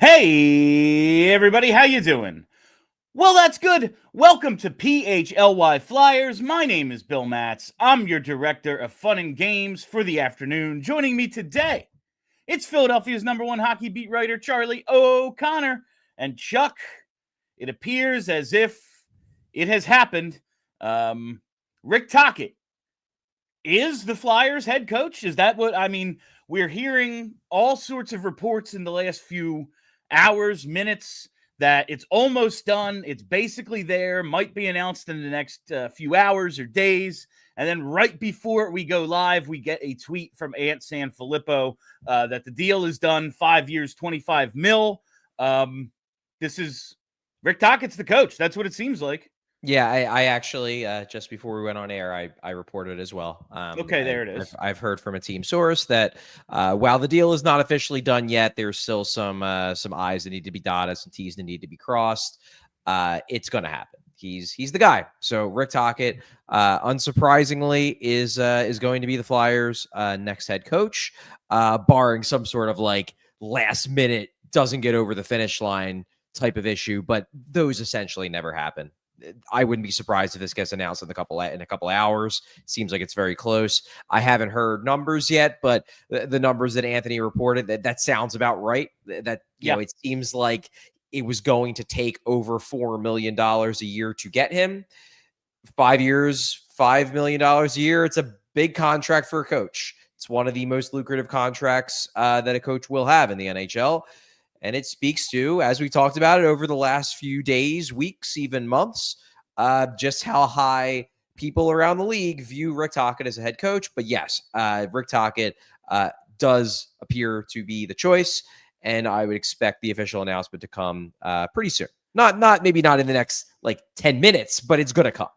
Hey, everybody, how you doing? Well, that's good. Welcome to PHLY Flyers. My name is Bill Matz. I'm your director of fun and games for the afternoon. Joining me today, it's Philadelphia's #1 hockey beat writer, Charlie O'Connor. And Chuck, it appears as if it has happened. Rick Tocchet is the Flyers head coach. Is that what, I mean, we're hearing all sorts of reports in the last few hours, minutes, that it's almost done. It's basically there, might be announced in the next few hours or days. And then right before we go live, we get a tweet from Ant Sanfilippo that the deal is done, 5 years, 25 mil. This is Rick Tocchet's the coach. That's what it seems like. Yeah, I actually, just before we went on air, I reported as well. Okay, there it is. I've heard from a team source that while the deal is not officially done yet, there's still some I's that need to be dotted, some T's that need to be crossed. It's going to happen. He's the guy. So Rick Tocchet, unsurprisingly, is going to be the Flyers' next head coach, barring some sort of like last minute doesn't get over the finish line type of issue. But those essentially never happen. I wouldn't be surprised if this gets announced in a couple hours. Seems like it's very close. I haven't heard numbers yet, but the numbers that Anthony reported, that sounds about right. That you know, it seems like it was going to take over $4 million a year to get him. 5 years, $5 million a year. It's a big contract for a coach. It's one of the most lucrative contracts that a coach will have in the NHL. And it speaks to, as we talked about it over the last few days, weeks, even months, just how high people around the league view Rick Tocchet as a head coach. But yes, Rick Tocchet does appear to be the choice, and I would expect the official announcement to come pretty soon. Maybe not in the next like 10 minutes, but it's going to come.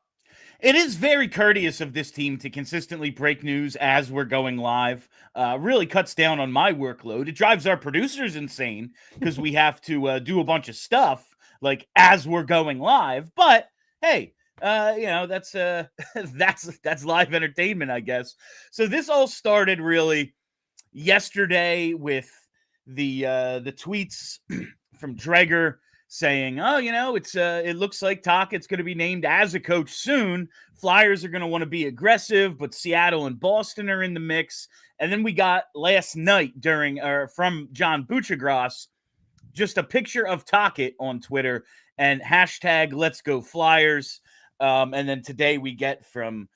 It is very courteous of this team to consistently break news as we're going live. Really cuts down on my workload. It drives our producers insane because we have to do a bunch of stuff like as we're going live. But hey, that's that's live entertainment, I guess. So this all started really yesterday with the tweets from Dreger saying, "Oh, it looks like Tocchet's going to be named as a coach soon. Flyers are going to want to be aggressive, but Seattle and Boston are in the mix." And then we got last night from John Buccigross, just a picture of Tocchet on Twitter and hashtag Let's Go Flyers. And then today we get from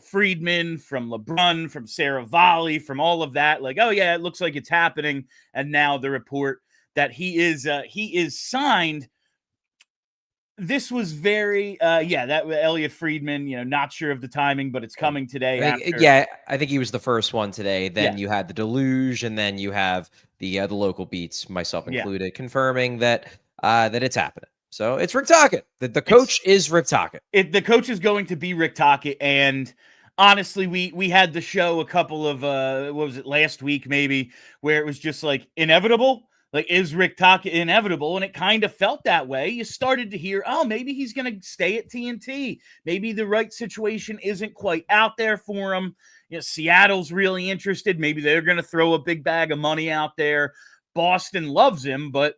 Friedman, from LeBrun, from Sarah Volley, from all of that, like, oh yeah, it looks like it's happening. And now the report that he is signed. This was very, that Elliot Friedman, not sure of the timing, but it's coming today. I think he was the first one today. Then you had the Deluge, and then you have the local beats, myself included, confirming that it's happening. So it's Rick Tocchet. The coach is Rick Tocchet. The coach is going to be Rick Tocchet, and honestly, we had the show a couple of what was it, last week maybe, where it was just like inevitable. Like, is Rick Tocchet inevitable? And it kind of felt that way. You started to hear, oh, maybe he's going to stay at TNT. Maybe the right situation isn't quite out there for him. Seattle's really interested. Maybe they're going to throw a big bag of money out there. Boston loves him, but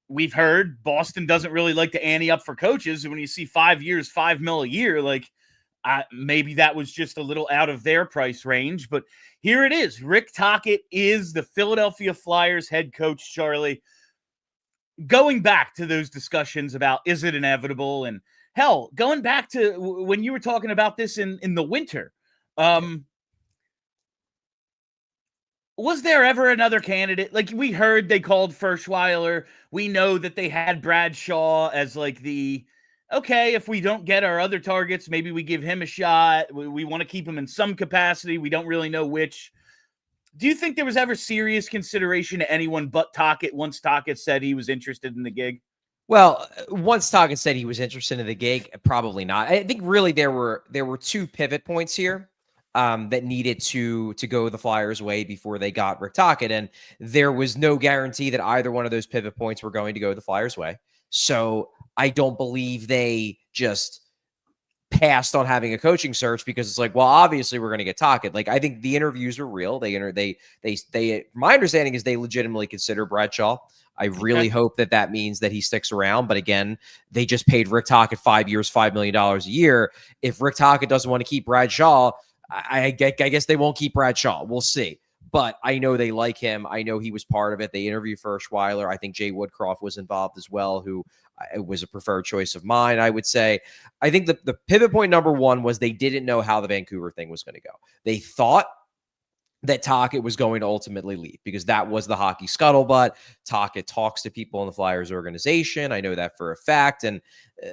we've heard Boston doesn't really like to ante up for coaches. And when you see 5 years, $5 million a year, like, maybe that was just a little out of their price range, but here it is. Rick Tocchet is the Philadelphia Flyers head coach, Charlie. Going back to those discussions about is it inevitable, and hell, going back to when you were talking about this in the winter, was there ever another candidate? Like, we heard they called Ferschweiler. We know that they had Bradshaw as like okay, if we don't get our other targets, maybe we give him a shot. We want to keep him in some capacity. We don't really know which. Do you think there was ever serious consideration to anyone but Tocchet once Tocchet said he was interested in the gig? Well, once Tocchet said he was interested in the gig, probably not. I think really there were two pivot points here that needed to go the Flyers' way before they got Rick Tocchet, and there was no guarantee that either one of those pivot points were going to go the Flyers' way. So I don't believe they just passed on having a coaching search because it's like, well, obviously we're going to get Tocchet. Like, I think the interviews were real. My understanding is they legitimately consider Bradshaw. I really hope that means that he sticks around. But again, they just paid Rick Tocchet 5 years, $5 million a year. If Rick Tocchet doesn't want to keep Brad Shaw, I guess they won't keep Brad Shaw. We'll see. But I know they like him. I know he was part of it. They interviewed for Schweiler. I think Jay Woodcroft was involved as well, who was a preferred choice of mine, I would say. I think the pivot point number one was they didn't know how the Vancouver thing was going to go. They thought that Tocchet was going to ultimately leave because that was the hockey scuttlebutt. Tocchet talks to people in the Flyers organization. I know that for a fact. And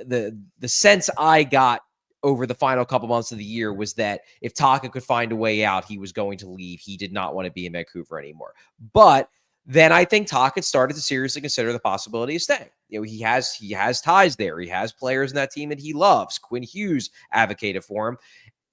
the sense I got over the final couple months of the year was that if Tocchet could find a way out, he was going to leave. He did not want to be in Vancouver anymore. But then I think Tocchet started to seriously consider the possibility of staying. He has ties there. He has players in that team that he loves. Quinn Hughes advocated for him.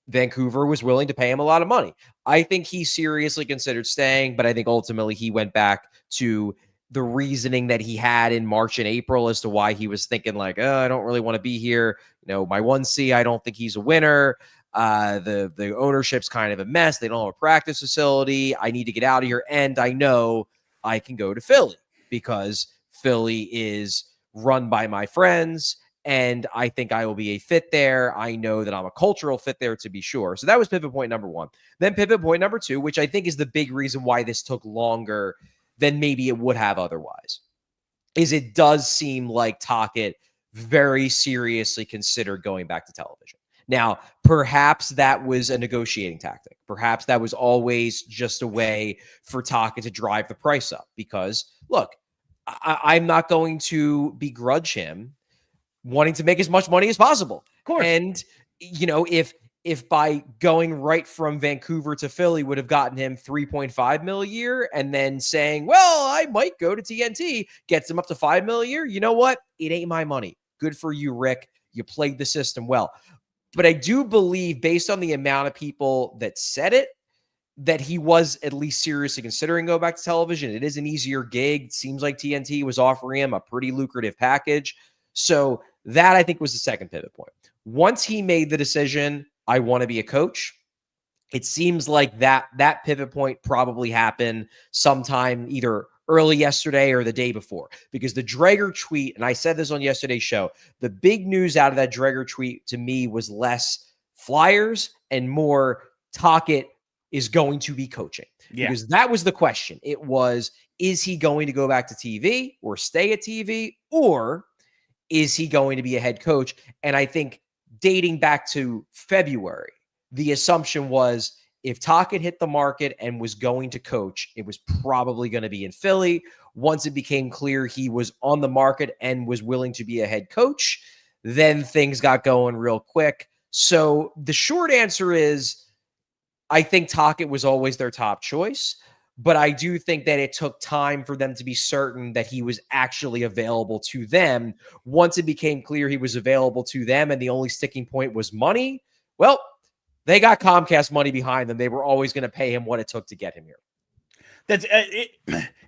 Vancouver was willing to pay him a lot of money. I think he seriously considered staying, but I think ultimately he went back to the reasoning that he had in March and April as to why he was thinking like, oh, I don't really want to be here. My 1C, I don't think he's a winner. The ownership's kind of a mess. They don't have a practice facility. I need to get out of here. And I know I can go to Philly because Philly is run by my friends. And I think I will be a fit there. I know that I'm a cultural fit there, to be sure. So that was pivot point number one. Then pivot point number two, which I think is the big reason why this took longer than maybe it would have otherwise, is it does seem like Tocchet very seriously considered going back to television. Now, perhaps that was a negotiating tactic. Perhaps that was always just a way for Tocchet to drive the price up because, look, I'm not going to begrudge him wanting to make as much money as possible. Of course. And, if by going right from Vancouver to Philly would have gotten him $3.5 million a year and then saying, well, I might go to TNT, gets him up to $5 million a year. You know what? It ain't my money. Good for you, Rick. You played the system well. But I do believe, based on the amount of people that said it, that he was at least seriously considering going back to television. It is an easier gig. It seems like TNT was offering him a pretty lucrative package. So that, I think, was the second pivot point. Once he made the decision, I want to be a coach, it seems like that pivot point probably happened sometime either early yesterday or the day before, because the Dreger tweet, and I said this on yesterday's show, the big news out of that Dreger tweet to me was less Flyers and more Tocchet is going to be coaching. Yeah. Because that was the question. It was, is he going to go back to TV or stay at TV, or is he going to be a head coach? And I think dating back to February, the assumption was if Tocchet hit the market and was going to coach, it was probably going to be in Philly. Once it became clear he was on the market and was willing to be a head coach, then things got going real quick. So the short answer is, I think Tocchet was always their top choice, but I do think that it took time for them to be certain that he was actually available to them. Once it became clear he was available to them and the only sticking point was money, well, they got Comcast money behind them. They were always going to pay him what it took to get him here. That's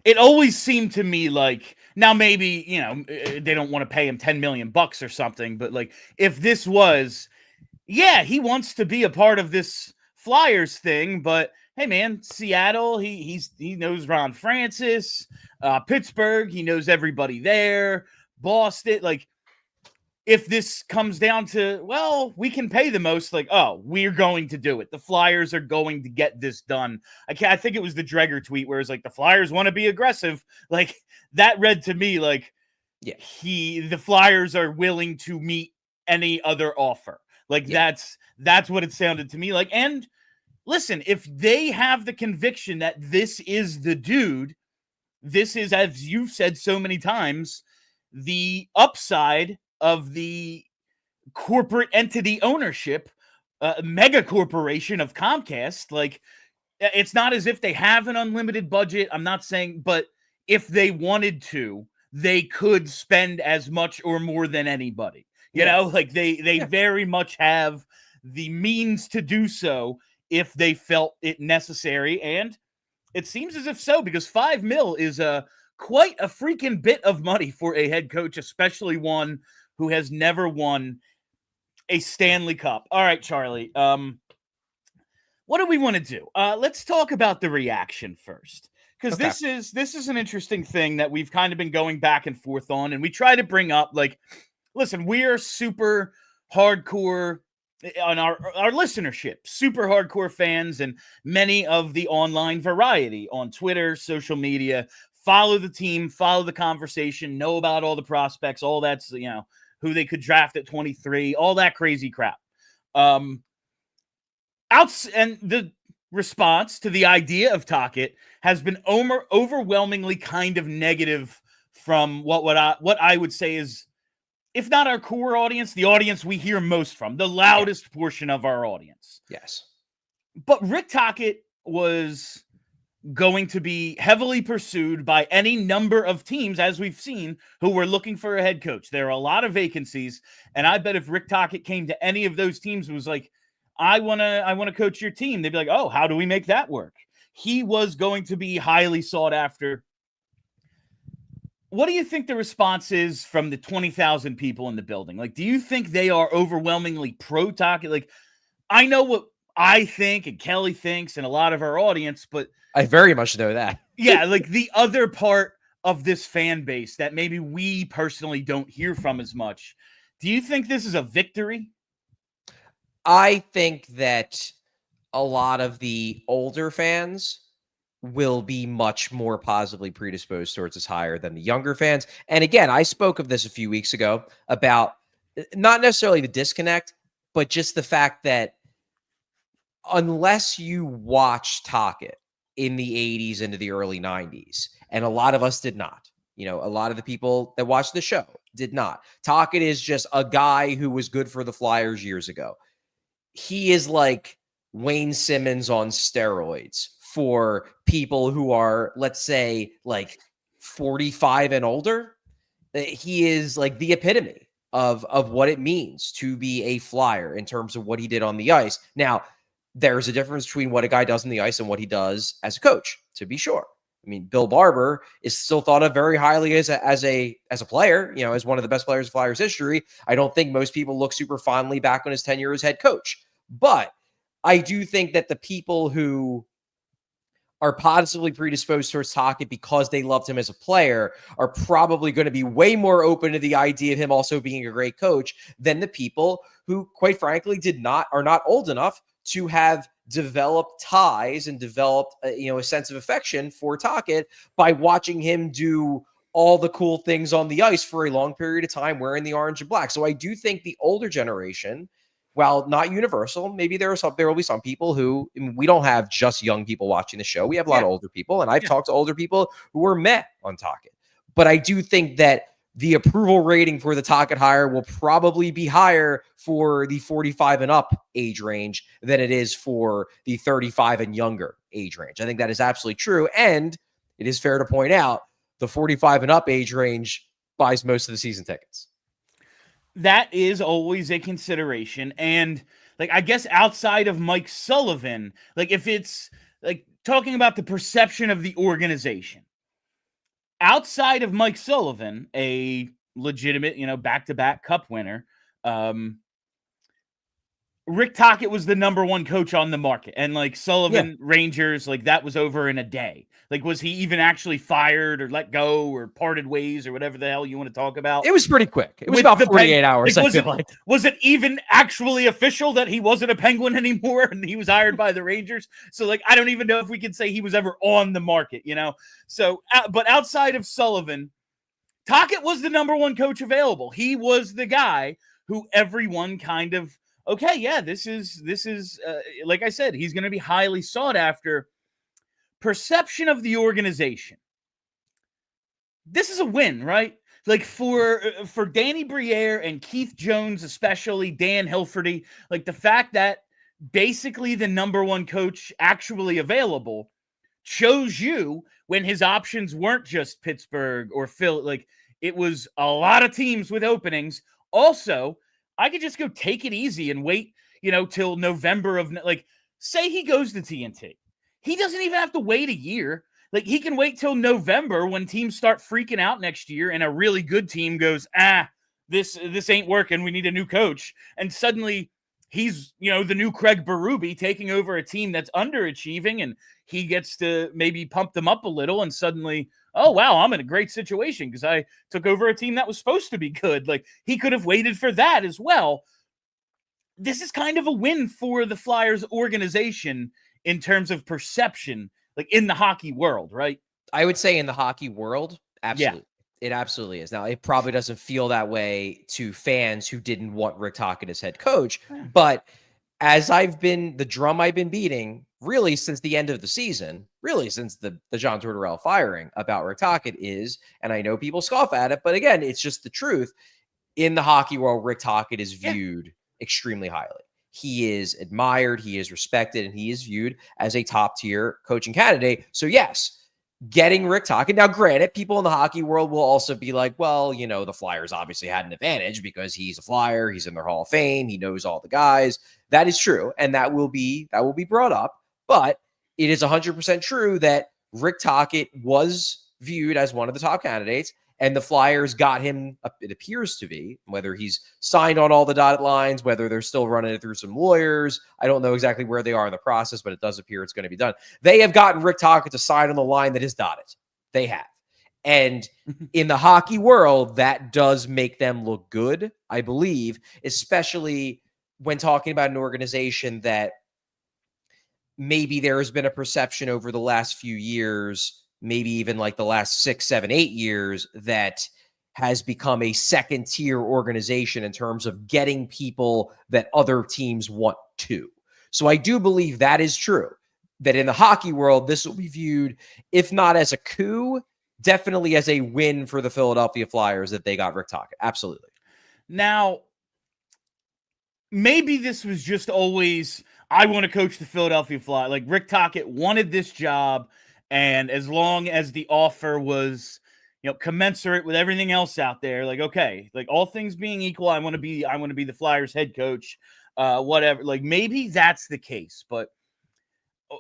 it always seemed to me like, now maybe, they don't want to pay him $10 million or something, but like if this was, yeah, he wants to be a part of this Flyers thing, but hey man, Seattle, he knows Ron Francis, Pittsburgh, he knows everybody there, Boston, like if this comes down to, well, we can pay the most, like, oh, we're going to do it. The Flyers are going to get this done. I think it was the Dreger tweet where it's like, the Flyers want to be aggressive. Like, that read to me like, yeah, the Flyers are willing to meet any other offer. Like, yeah. That's what it sounded to me like. And listen, if they have the conviction that this is the dude, this is, as you've said so many times, the upside of the corporate entity ownership, mega corporation of Comcast. Like, it's not as if they have an unlimited budget. I'm not saying, but if they wanted to, they could spend as much or more than anybody. You know, like they very much have the means to do so if they felt it necessary. And it seems as if so, because $5 million is quite a freaking bit of money for a head coach, especially one who has never won a Stanley Cup. All right, Charlie. What do we want to do? Let's talk about the reaction first, because Okay. this is an interesting thing that we've kind of been going back and forth on, and we try to bring up, like, listen, we are super hardcore on our listenership, super hardcore fans, and many of the online variety on Twitter, social media, follow the team, follow the conversation, know about all the prospects, all that's, you know, who they could draft at 23, all that crazy crap. And the response to the idea of Tocchet has been overwhelmingly kind of negative from what I would say is, if not our core audience, the audience we hear most from, the loudest portion of our audience. Yes. But Rick Tocchet was going to be heavily pursued by any number of teams, as we've seen, who were looking for a head coach. There are a lot of vacancies, and I bet if Rick Tocchet came to any of those teams and was like, I want to coach your team, they'd be like, oh, how do we make that work? He was going to be highly sought after. What do you think the response is from the 20,000 people in the building? Like, do you think they are overwhelmingly pro Tocchet? Like, I know what I think and Kelly thinks and a lot of our audience, but I very much know that. yeah, like the other part of this fan base that maybe we personally don't hear from as much. Do you think this is a victory? I think that a lot of the older fans will be much more positively predisposed towards this hire than the younger fans. And again, I spoke of this a few weeks ago about not necessarily the disconnect, but just the fact that unless you watch Tocchet in the 80s into the early 90s, and a lot of us did not, you know, a lot of the people that watched the show did not. Tocchet is just a guy who was good for the Flyers years ago. He is like Wayne Simmons on steroids for people who are, let's say, like 45 and older. He is like the epitome of what it means to be a Flyer in terms of what he did on the ice. Now, there's a difference between what a guy does on the ice and what he does as a coach, to be sure. I mean, Bill Barber is still thought of very highly as a player, you know, as one of the best players in Flyers history. I don't think most people look super fondly back on his tenure as head coach. But I do think that the people who are positively predisposed towards Tocchet because they loved him as a player are probably going to be way more open to the idea of him also being a great coach than the people who, quite frankly, are not old enough to have developed ties and developed a sense of affection for Tocchet by watching him do all the cool things on the ice for a long period of time wearing the orange and black. So I do think the older generation, while not universal, maybe there will be some people who, I mean, we don't have just young people watching the show. We have a lot of older people, and I've talked to older people who were met on Tocchet. But I do think that the approval rating for the Tocchet hire will probably be higher for the 45 and up age range than it is for the 35 and younger age range. I think that is absolutely true. And it is fair to point out the 45 and up age range buys most of the season tickets. That is always a consideration. And like, I guess outside of Mike Sullivan, like if it's like talking about the perception of the organization, outside of Mike Sullivan, a legitimate, back-to-back cup winner, Rick Tocchet was the number one coach on the market. And like Sullivan, Rangers, like that was over in a day. Like, was he even actually fired or let go or parted ways or whatever the hell you want to talk about? It was pretty quick. It was about 48 hours. Like, was it even actually official that he wasn't a Penguin anymore and he was hired by the Rangers? So like, I don't even know if we can say he was ever on the market, So, but outside of Sullivan, Tocchet was the number one coach available. He was the guy who everyone kind of, okay, yeah, this is like I said, he's going to be highly sought after. Perception of the organization. This is a win, right? Like for Danny Briere and Keith Jones, especially Dan Hilferty, like the fact that basically the number one coach actually available chose you when his options weren't just Pittsburgh or Phil. Like it was a lot of teams with openings. Also, I could just go take it easy and wait, till November of like, say he goes to TNT. He doesn't even have to wait a year. Like he can wait till November when teams start freaking out next year and a really good team goes, this ain't working. We need a new coach. And suddenly he's, the new Craig Berube taking over a team that's underachieving, and he gets to maybe pump them up a little, and suddenly, oh, wow, I'm in a great situation because I took over a team that was supposed to be good. Like, he could have waited for that as well. This is kind of a win for the Flyers organization in terms of perception, like in the hockey world, right? I would say in the hockey world, absolutely. Yeah. It absolutely is. Now, it probably doesn't feel that way to fans who didn't want Rick Tocchet as head coach, but as the drum I've been beating really since the end of the season, really since the John Tortorella firing about Rick Tocchet is, and I know people scoff at it, but again, it's just the truth. In the hockey world, Rick Tocchet is viewed extremely highly. He is admired, he is respected, and he is viewed as a top-tier coaching candidate. So yes, getting Rick Tocchet. Now, granted, people in the hockey world will also be like, well, the Flyers obviously had an advantage because he's a Flyer, he's in their Hall of Fame, he knows all the guys. That is true, and that will be brought up. But it is 100% true that Rick Tocchet was viewed as one of the top candidates, and the Flyers got him, it appears to be, whether he's signed on all the dotted lines, whether they're still running it through some lawyers. I don't know exactly where they are in the process, but it does appear it's going to be done. They have gotten Rick Tocchet to sign on the line that is dotted. They have. And in the hockey world, that does make them look good, I believe, especially when talking about an organization that maybe there has been a perception over the last few years, maybe even like the last 6, 7, 8 years, that has become a second tier organization in terms of getting people that other teams want to. So I do believe that is true, that in the hockey world, this will be viewed, if not as a coup, definitely as a win for the Philadelphia Flyers that they got Rick Tocchet. Absolutely. Now, maybe this was just always, I want to coach the Philadelphia Flyers. Like, Rick Tocchet wanted this job, and as long as the offer was, commensurate with everything else out there, like, okay, like all things being equal, I want to be the Flyers head coach, whatever. Like, maybe that's the case. But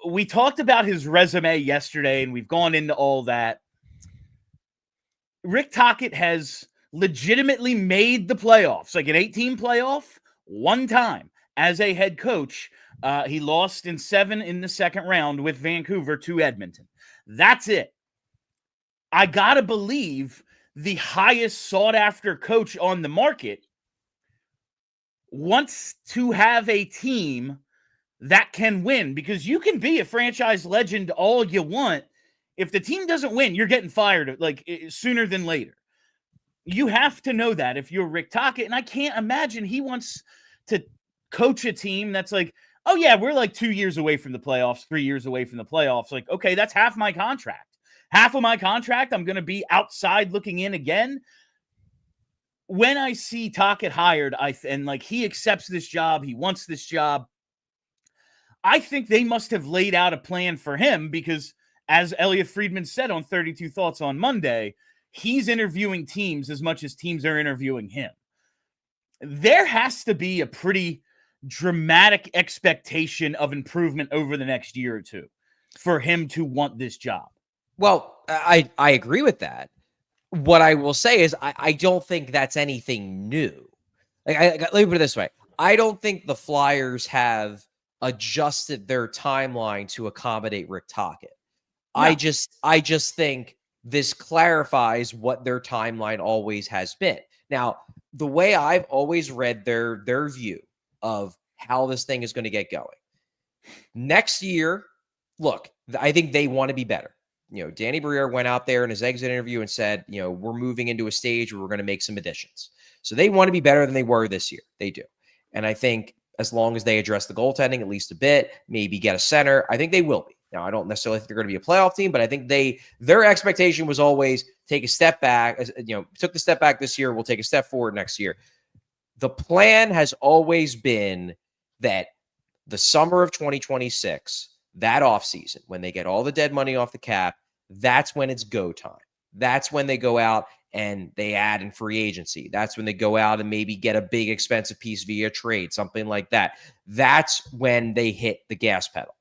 we talked about his resume yesterday, and we've gone into all that. Rick Tocchet has legitimately made the playoffs, like an 18 playoff, one time as a head coach. He lost in 7 in the second round with Vancouver to Edmonton. That's it. I gotta believe the highest sought-after coach on the market wants to have a team that can win, because you can be a franchise legend all you want. If the team doesn't win, you're getting fired like sooner than later. You have to know that if you're Rick Tocchet, and I can't imagine he wants to coach a team that's like, oh yeah, we're like 2 years away from the playoffs, 3 years away from the playoffs. Like, okay, that's half my contract. Half of my contract, I'm going to be outside looking in again. When I see Tocchet hired, and like he accepts this job, he wants this job, I think they must have laid out a plan for him, because as Elliot Friedman said on 32 Thoughts on Monday, he's interviewing teams as much as teams are interviewing him. There has to be a pretty dramatic expectation of improvement over the next year or two for him to want this job. Well, I agree with that. What I will say is I don't think that's anything new. Let me put it this way. I don't think the Flyers have adjusted their timeline to accommodate Rick Tocchet. No. I just think this clarifies what their timeline always has been. Now, the way I've always read their view of how this thing is going to get going. Next year, look, I think they want to be better. Danny Briere went out there in his exit interview and said, we're moving into a stage where we're going to make some additions. So they want to be better than they were this year. They do. And I think as long as they address the goaltending at least a bit, maybe get a center, I think they will be. Now, I don't necessarily think they're going to be a playoff team, but I think their expectation was always take a step back. Took the step back this year. We'll take a step forward next year. The plan has always been that the summer of 2026, that offseason, when they get all the dead money off the cap, that's when it's go time. That's when they go out and they add in free agency. That's when they go out and maybe get a big expensive piece via trade, something like that. That's when they hit the gas pedal.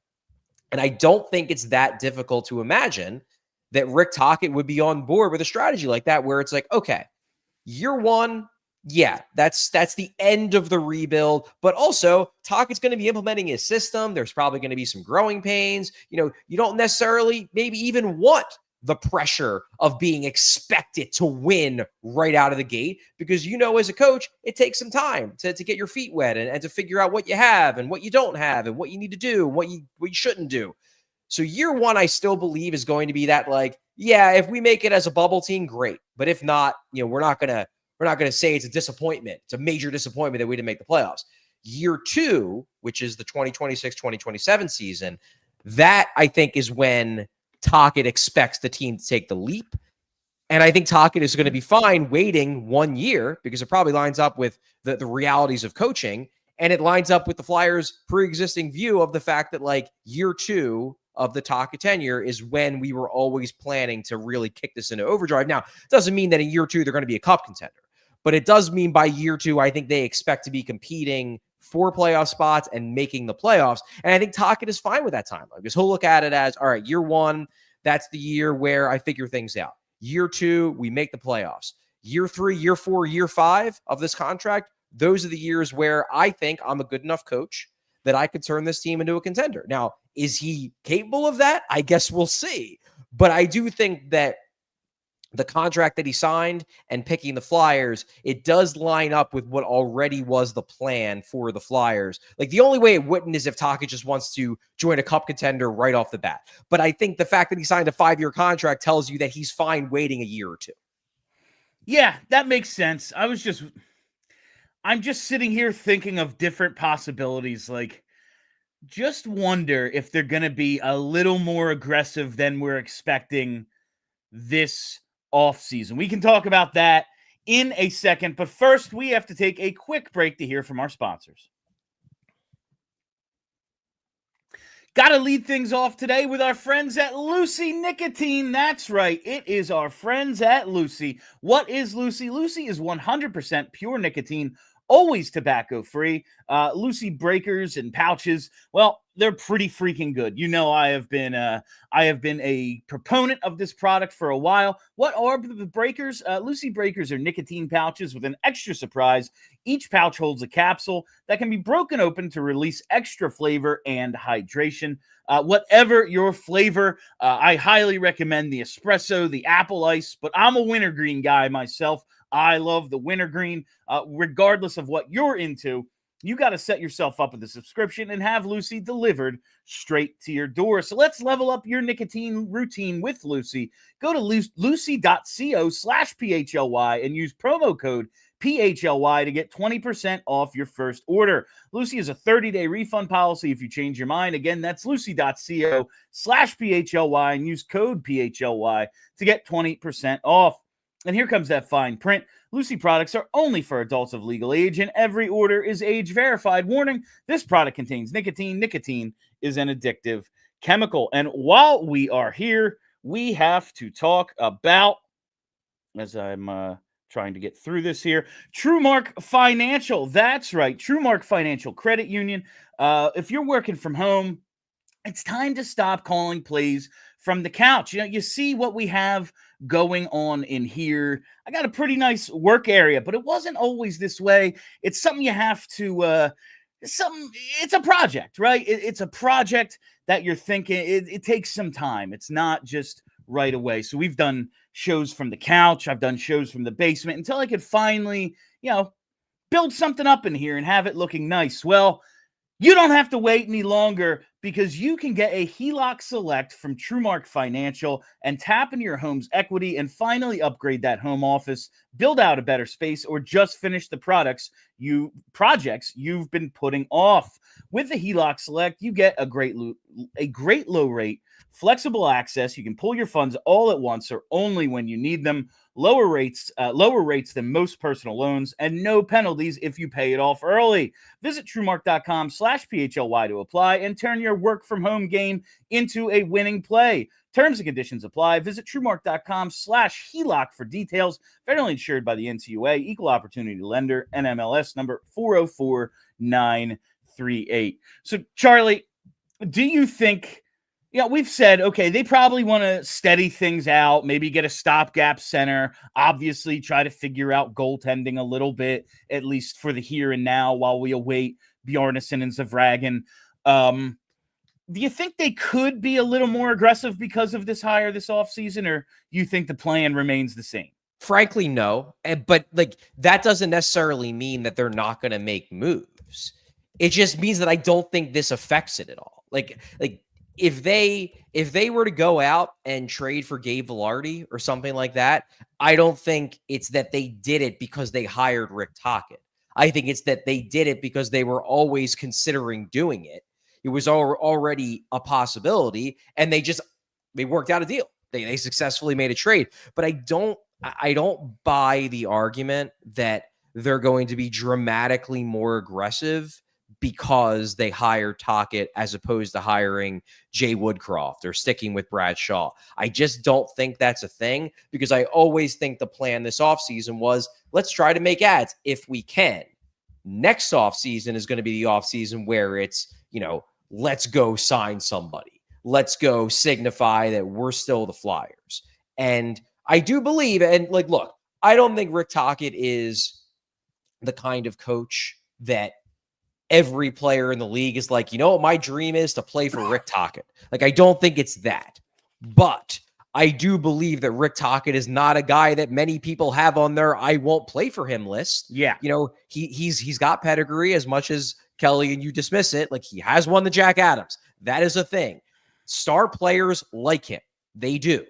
And I don't think it's that difficult to imagine that Rick Tocchet would be on board with a strategy like that, where it's like, okay, year one, Yeah, that's the end of the rebuild. But also, Tocchet's going to be implementing his system. There's probably going to be some growing pains. You don't necessarily maybe even want the pressure of being expected to win right out of the gate, because as a coach, it takes some time to get your feet wet and to figure out what you have and what you don't have and what you need to do, what you shouldn't do. So year one, I still believe, is going to be that, if we make it as a bubble team, great. But if not, we're not going to say it's a disappointment. It's a major disappointment that we didn't make the playoffs. Year two, which is the 2026-2027 season, that I think is when Tocchet expects the team to take the leap. And I think Tocchet is going to be fine waiting 1 year, because it probably lines up with the realities of coaching. And it lines up with the Flyers' pre-existing view of the fact that year two of the Tocchet tenure is when we were always planning to really kick this into overdrive. Now, it doesn't mean that in year two they're going to be a cup contender, but it does mean by year two, I think they expect to be competing for playoff spots and making the playoffs. And I think Tocchet is fine with that timeline, because he'll look at it as, all right, year one, that's the year where I figure things out. Year two, we make the playoffs. Year three, year four, year five of this contract, those are the years where I think I'm a good enough coach that I could turn this team into a contender. Now, is he capable of that? I guess we'll see. But I do think that the contract that he signed and picking the Flyers, it does line up with what already was the plan for the Flyers. The only way it wouldn't is if Tocchet just wants to join a cup contender right off the bat. But I think the fact that he signed a 5-year contract tells you that he's fine waiting a year or two. Yeah, that makes sense. I'm just sitting here thinking of different possibilities. Just wonder if they're going to be a little more aggressive than we're expecting this offseason. We can talk about that in a second, but first we have to take a quick break to hear from our sponsors. Got to lead things off today with our friends at Lucy Nicotine. That's right. It is our friends at Lucy. What is Lucy? Lucy is 100% pure nicotine, always tobacco-free. Lucy breakers and pouches, well, they're pretty freaking good. I have been a proponent of this product for a while. What are the breakers? Lucy breakers are nicotine pouches with an extra surprise. Each pouch holds a capsule that can be broken open to release extra flavor and hydration. Whatever your flavor, I highly recommend the espresso, the apple ice, but I'm a wintergreen guy myself. I love the wintergreen. Regardless of what you're into, you got to set yourself up with a subscription and have Lucy delivered straight to your door. So let's level up your nicotine routine with Lucy. Go to lucy.co/PHLY and use promo code PHLY to get 20% off your first order. Lucy is a 30-day refund policy if you change your mind. Again, that's lucy.co/PHLY and use code PHLY to get 20% off. And here comes that fine print. Lucy products are only for adults of legal age, and every order is age verified. Warning, this product contains nicotine. Nicotine is an addictive chemical. And while we are here, we have to talk about, as I'm trying to get through this here, TrueMark Financial. That's right, TrueMark Financial Credit Union. If you're working from home, it's time to stop calling plays from the couch. You see what we have going on in here. I got a pretty nice work area, but it wasn't always this way. It's something you have to, it's a project, right? It's a project that you're thinking, it takes some time. It's not just right away. So we've done shows from the couch. I've done shows from the basement until I could finally, build something up in here and have it looking nice. Well, you don't have to wait any longer, because you can get a HELOC Select from TrueMark Financial and tap into your home's equity and finally upgrade that home office, build out a better space, or just finish the projects you've been putting off. With the HELOC Select, you get a great low rate, flexible access. You can pull your funds all at once or only when you need them. Lower rates than most personal loans, and no penalties if you pay it off early. Visit TrueMark.com/PHLY to apply and turn your work from home game into a winning play. Terms and conditions apply. Visit TrueMark.com/HELOC for details. Federally insured by the NCUA, equal opportunity lender, NMLS number 404938. So, Charlie, do you think Yeah, we've said, okay, they probably want to steady things out, maybe get a stopgap center, obviously try to figure out goaltending a little bit, at least for the here and now, while we await Bjarnason and Zavragan. Do you think they could be a little more aggressive because of this hire this offseason, or you think the plan remains the same? Frankly, no. But like that doesn't necessarily mean that they're not going to make moves. It just means that I don't think this affects it at all. Like if they were to go out and trade for Gabe Vilardi or something like that, I don't think it's that they did it because they hired Rick Tocchet. I think it's that they did it because they were always considering doing it. It was already a possibility, and they worked out a deal. They successfully made a trade. But I don't buy the argument that they're going to be dramatically more aggressive because they hired Tocchet as opposed to hiring Jay Woodcroft or sticking with Brad Shaw. I just don't think that's a thing, because I always think the plan this offseason was, let's try to make ads if we can. Next offseason is going to be the offseason where it's, let's go sign somebody. Let's go signify that we're still the Flyers. And I do believe, and look, I don't think Rick Tocchet is the kind of coach that every player in the league is like, what my dream is to play for Rick Tocchet. I don't think it's that. But I do believe that Rick Tocchet is not a guy that many people have on their I won't play for him list. Yeah. He's got pedigree, as much as Kelly and you dismiss it. He has won the Jack Adams. That is a thing. Star players like him. They do.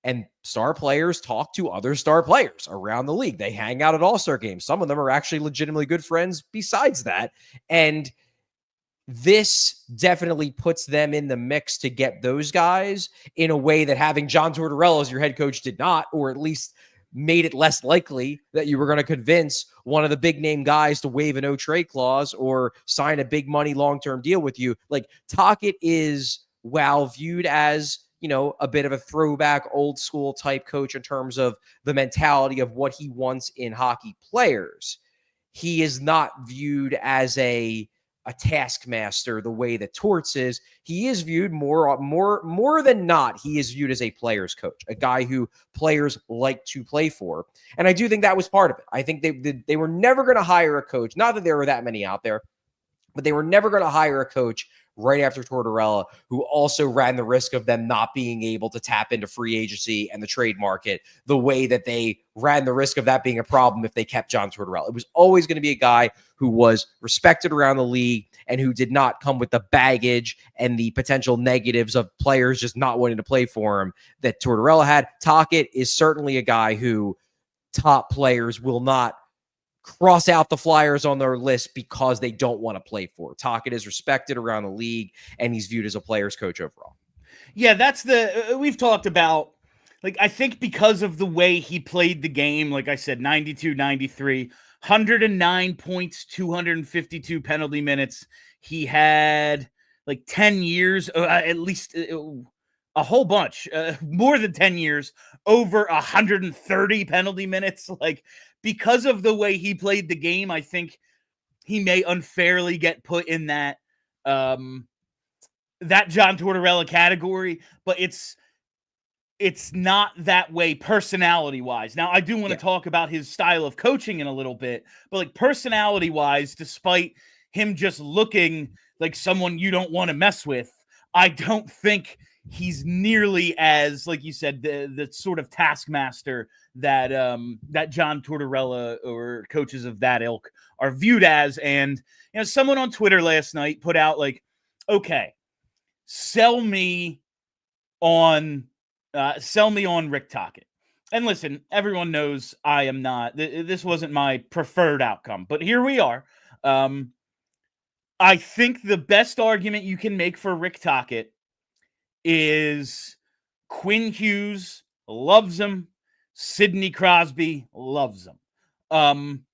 And star players talk to other star players around the league. They hang out at all-star games. Some of them are actually legitimately good friends besides that. And this definitely puts them in the mix to get those guys in a way that having John Tortorella as your head coach did not, or at least made it less likely that you were going to convince one of the big name guys to waive a no trade clause or sign a big money long-term deal with you. Tocchet is, while viewed as, a bit of a throwback old school type coach in terms of the mentality of what he wants in hockey players, he is not viewed as a taskmaster the way that Torts is. He is viewed more than not. He is viewed as a player's coach, a guy who players like to play for. And I do think that was part of it. I think they were never going to hire a coach. Not that there were that many out there, but they were never going to hire a coach right after Tortorella who also ran the risk of them not being able to tap into free agency and the trade market the way that they ran the risk of that being a problem if they kept John Tortorella. It was always going to be a guy who was respected around the league and who did not come with the baggage and the potential negatives of players just not wanting to play for him that Tortorella had. Tocchet is certainly a guy who top players will not cross out the Flyers on their list because they don't want to play for. Tocchet is respected around the league, and he's viewed as a player's coach overall. Yeah, that's we've talked about, I think because of the way he played the game, like I said, 92, 93, 109 points, 252 penalty minutes. He had 10 years, at least a whole bunch, more than 10 years, over 130 penalty minutes. Because of the way he played the game, I think he may unfairly get put in that that John Tortorella category, but it's not that way personality-wise. Now, I do want to talk about his style of coaching in a little bit, but personality-wise, despite him just looking like someone you don't want to mess with, I don't think he's nearly as, like you said, the sort of taskmaster that that John Tortorella or coaches of that ilk are viewed as. And someone on Twitter last night put out okay, sell me on Rick Tocchet. And listen, everyone knows I am not. This wasn't my preferred outcome, but here we are. I think the best argument you can make for Rick Tocchet is Quinn Hughes loves him. Sidney Crosby loves him.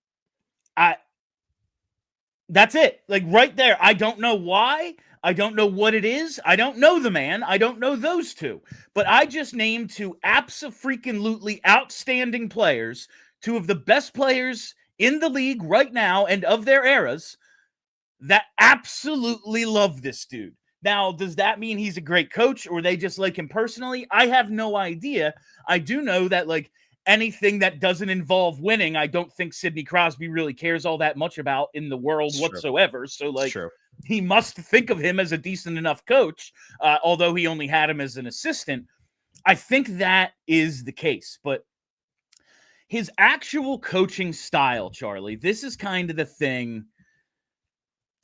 That's it. Right there. I don't know why. I don't know what it is. I don't know the man. I don't know those two. But I just named two abso-freaking-lutely outstanding players, two of the best players in the league right now and of their eras, that absolutely love this dude. Now, does that mean he's a great coach or they just like him personally? I have no idea. I do know that like anything that doesn't involve winning, I don't think Sidney Crosby really cares all that much about in the world whatsoever. So It's like true. he must think of him as a decent enough coach, although he only had him as an assistant. I think that is the case, but his actual coaching style, Charlie, this is kind of the thing.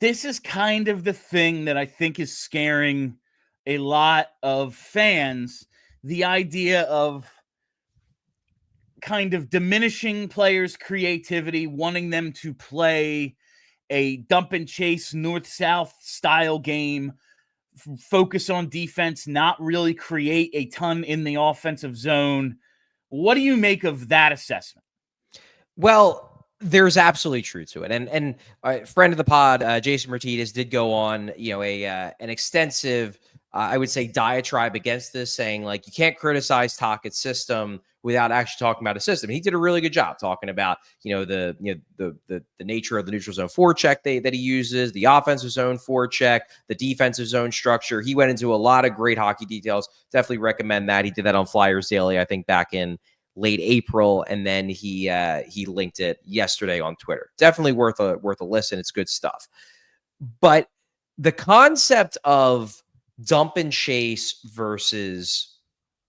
This is kind of the thing that I think is scaring a lot of fans. The idea of kind of diminishing players' creativity, wanting them to play a dump and chase north-south style game, focus on defense, not really create a ton in the offensive zone. What do you make of that assessment? Well, there's absolutely truth to it, and a friend of the pod, Jason Martinez, did go on, an extensive, I would say, diatribe against this, saying like you can't criticize Tochet's system without actually talking about a system. He did a really good job talking about the nature of the neutral zone forecheck that he uses, the offensive zone forecheck, the defensive zone structure. He went into a lot of great hockey details. Definitely recommend that. He did that on Flyers Daily, I think, back in late April, and then he linked it yesterday on Twitter. Definitely worth a listen. It's good stuff. But the concept of dump and chase versus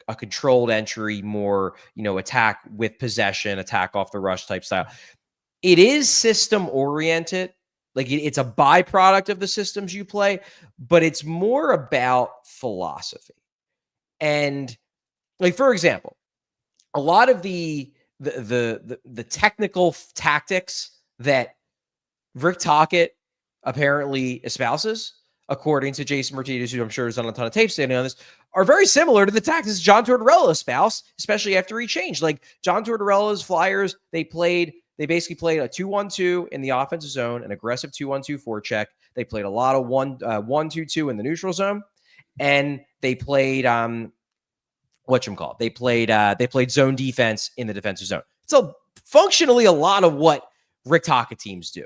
a controlled entry, more attack with possession, attack off the rush type style, it is system oriented. Like it's a byproduct of the systems you play, but it's more about philosophy. And like, for example, a lot of the technical tactics that Rick Tocchet apparently espouses, according to Jason Martinez, who I'm sure has done a ton of tape standing on this, are very similar to the tactics John Tortorella espoused, especially after he changed. Like John Tortorella's Flyers, they basically played a 2-1-2 in the offensive zone, an aggressive 2-1-2 forecheck. They played a lot of 1-2-2 in the neutral zone, and they played They played zone defense in the defensive zone. So functionally a lot of what Rick Tocchet teams do.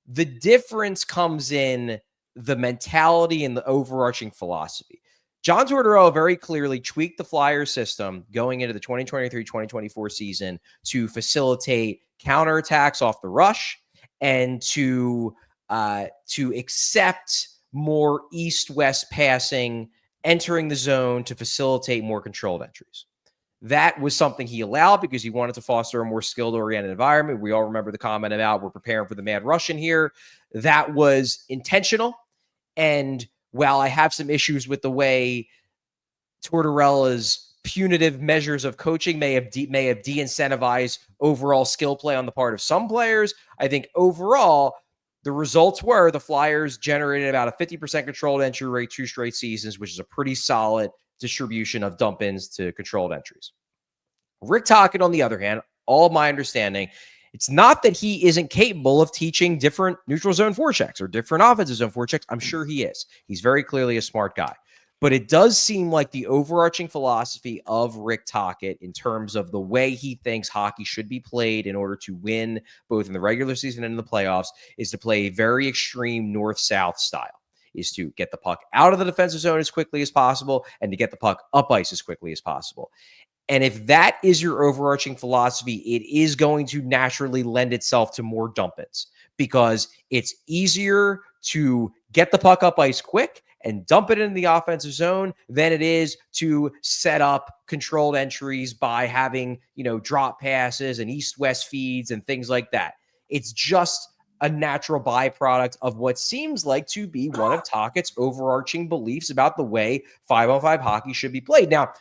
The difference comes in the mentality and the overarching philosophy. John Tortorella very clearly tweaked the Flyers system going into the 2023-2024 season to facilitate counterattacks off the rush and to accept more east-west passing, entering the zone to facilitate more controlled entries. That was something he allowed because he wanted to foster a more skilled-oriented environment. We all remember the comment about we're preparing for the Mad Russian here. That was intentional. And while I have some issues with the way Tortorella's punitive measures of coaching may have de-incentivized overall skill play on the part of some players, I think overall the results were the Flyers generated about a 50% controlled entry rate 2 straight seasons, which is a pretty solid distribution of dump-ins to controlled entries. Rick Tocchet, on the other hand, all my understanding, it's not that he isn't capable of teaching different neutral zone forechecks or different offensive zone forechecks. I'm sure he is. He's very clearly a smart guy. But it does seem like the overarching philosophy of Rick Tocchet in terms of the way he thinks hockey should be played in order to win both in the regular season and in the playoffs is to play a very extreme north-south style, is to get the puck out of the defensive zone as quickly as possible and to get the puck up ice as quickly as possible. And if that is your overarching philosophy, it is going to naturally lend itself to more dump-ins because it's easier to get the puck up ice quick and dump it in the offensive zone than it is to set up controlled entries by having, drop passes and east-west feeds and things like that. It's just a natural byproduct of what seems like to be one of Tocchet's overarching beliefs about the way 5-on-5 hockey should be played. Now,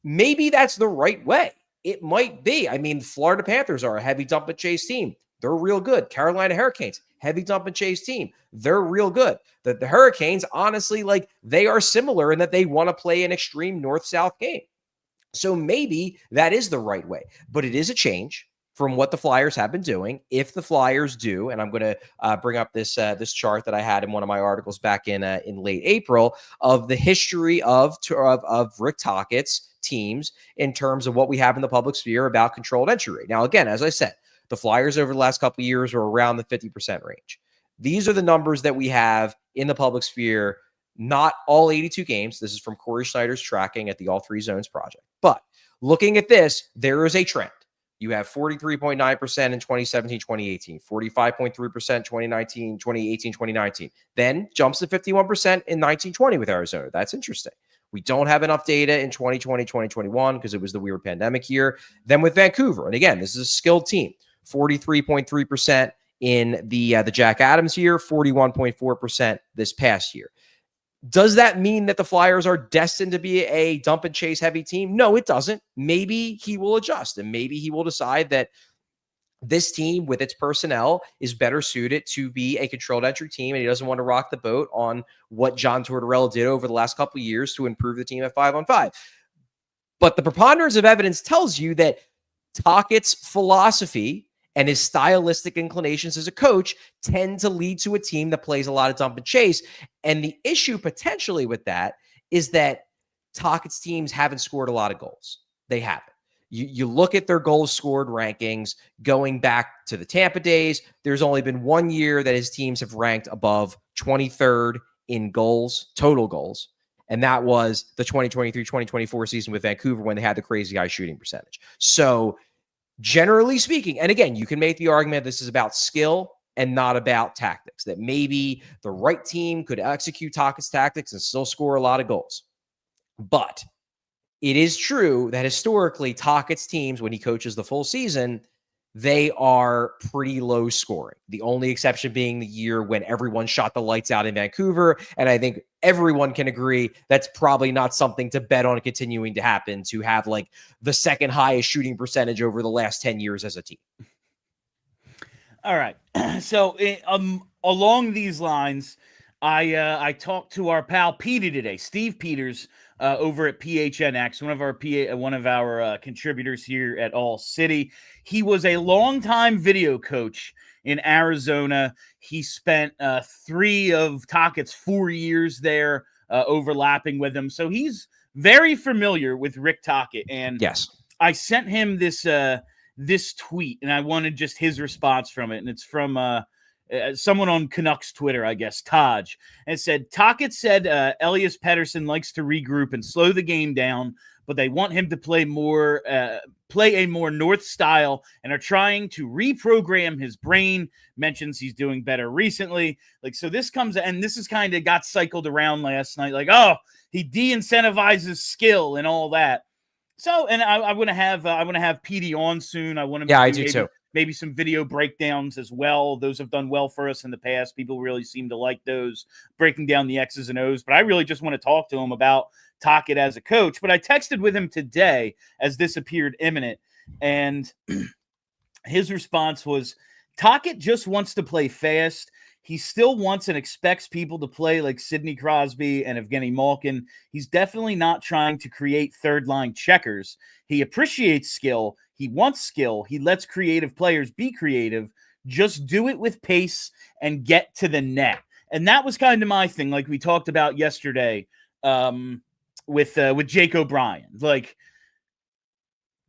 maybe that's the right way. It might be. I mean, Florida Panthers are a heavy dump and chase team. They're real good. Carolina Hurricanes, heavy dump and chase team. They're real good. The Hurricanes, honestly, they are similar in that they want to play an extreme north-south game. So maybe that is the right way. But it is a change from what the Flyers have been doing. If the Flyers do, and I'm going to bring up this chart that I had in one of my articles back in late April of the history of Rick Tocchet's teams in terms of what we have in the public sphere about controlled entry rate. Now, again, as I said, the Flyers over the last couple of years are around the 50% range. These are the numbers that we have in the public sphere Not all 82 games. This is from Corey Schneider's tracking at the All Three Zones project. But looking at this, there is a trend. You have 43.9% in 2017, 2018, 45.3% 2019, 2018, 2019. Then jumps to 51% in 1920 with Arizona. That's interesting. We don't have enough data in 2020, 2021 because it was the weird pandemic year. Then with Vancouver, and again, this is a skilled team, 43.3% in the Jack Adams year, 41.4% this past year. Does that mean that the Flyers are destined to be a dump and chase heavy team? No, it doesn't. Maybe he will adjust, and maybe he will decide that this team with its personnel is better suited to be a controlled entry team, and he doesn't want to rock the boat on what John Tortorella did over the last couple of years to improve the team at 5-on-5. But the preponderance of evidence tells you that Tocchet's philosophy and his stylistic inclinations as a coach tend to lead to a team that plays a lot of dump and chase. And the issue potentially with that is that Tocchet's teams haven't scored a lot of goals. They haven't. You look at their goals scored rankings going back to the Tampa days. There's only been 1 year that his teams have ranked above 23rd in goals, total goals. And that was the 2023-2024 season with Vancouver when they had the crazy high shooting percentage. So generally speaking, and again, you can make the argument this is about skill and not about tactics, that maybe the right team could execute Tocchet's tactics and still score a lot of goals. But it is true that historically, Tocchet's teams, when he coaches the full season, they are pretty low scoring. The only exception being the year when everyone shot the lights out in Vancouver. And I think everyone can agree that's probably not something to bet on continuing to happen, to have like the second highest shooting percentage over the last 10 years as a team. All right. So along these lines, I talked to our pal Petey today, Steve Peters, over at PHNX, one of our contributors here at All City. He was a longtime video coach in Arizona. He spent 3 of Tocchet's 4 years there, overlapping with him. So he's very familiar with Rick Tocchet. And yes, I sent him this tweet, and I wanted just his response from it. And it's from someone on Canucks Twitter, I guess, Taj. And it said, Tocchet said Elias Pettersson likes to regroup and slow the game down, but they want him to play a more North style and are trying to reprogram his brain. Mentions he's doing better recently. Like, so this comes, and this is kind of got cycled around last night. Like, oh, he de-incentivizes skill and all that. So, and I want to have PD on soon. I want to, I do too. Maybe some video breakdowns as well. Those have done well for us in the past. People really seem to like those, breaking down the X's and O's. But I really just want to talk to him about Tocchet as a coach. But I texted with him today as this appeared imminent, and his response was, Tocchet just wants to play fast. He still wants and expects people to play like Sidney Crosby and Evgeny Malkin. He's definitely not trying to create third-line checkers. He appreciates skill. He wants skill. He lets creative players be creative. Just do it with pace and get to the net. And that was kind of my thing, like we talked about yesterday with Jake O'Brien. Like,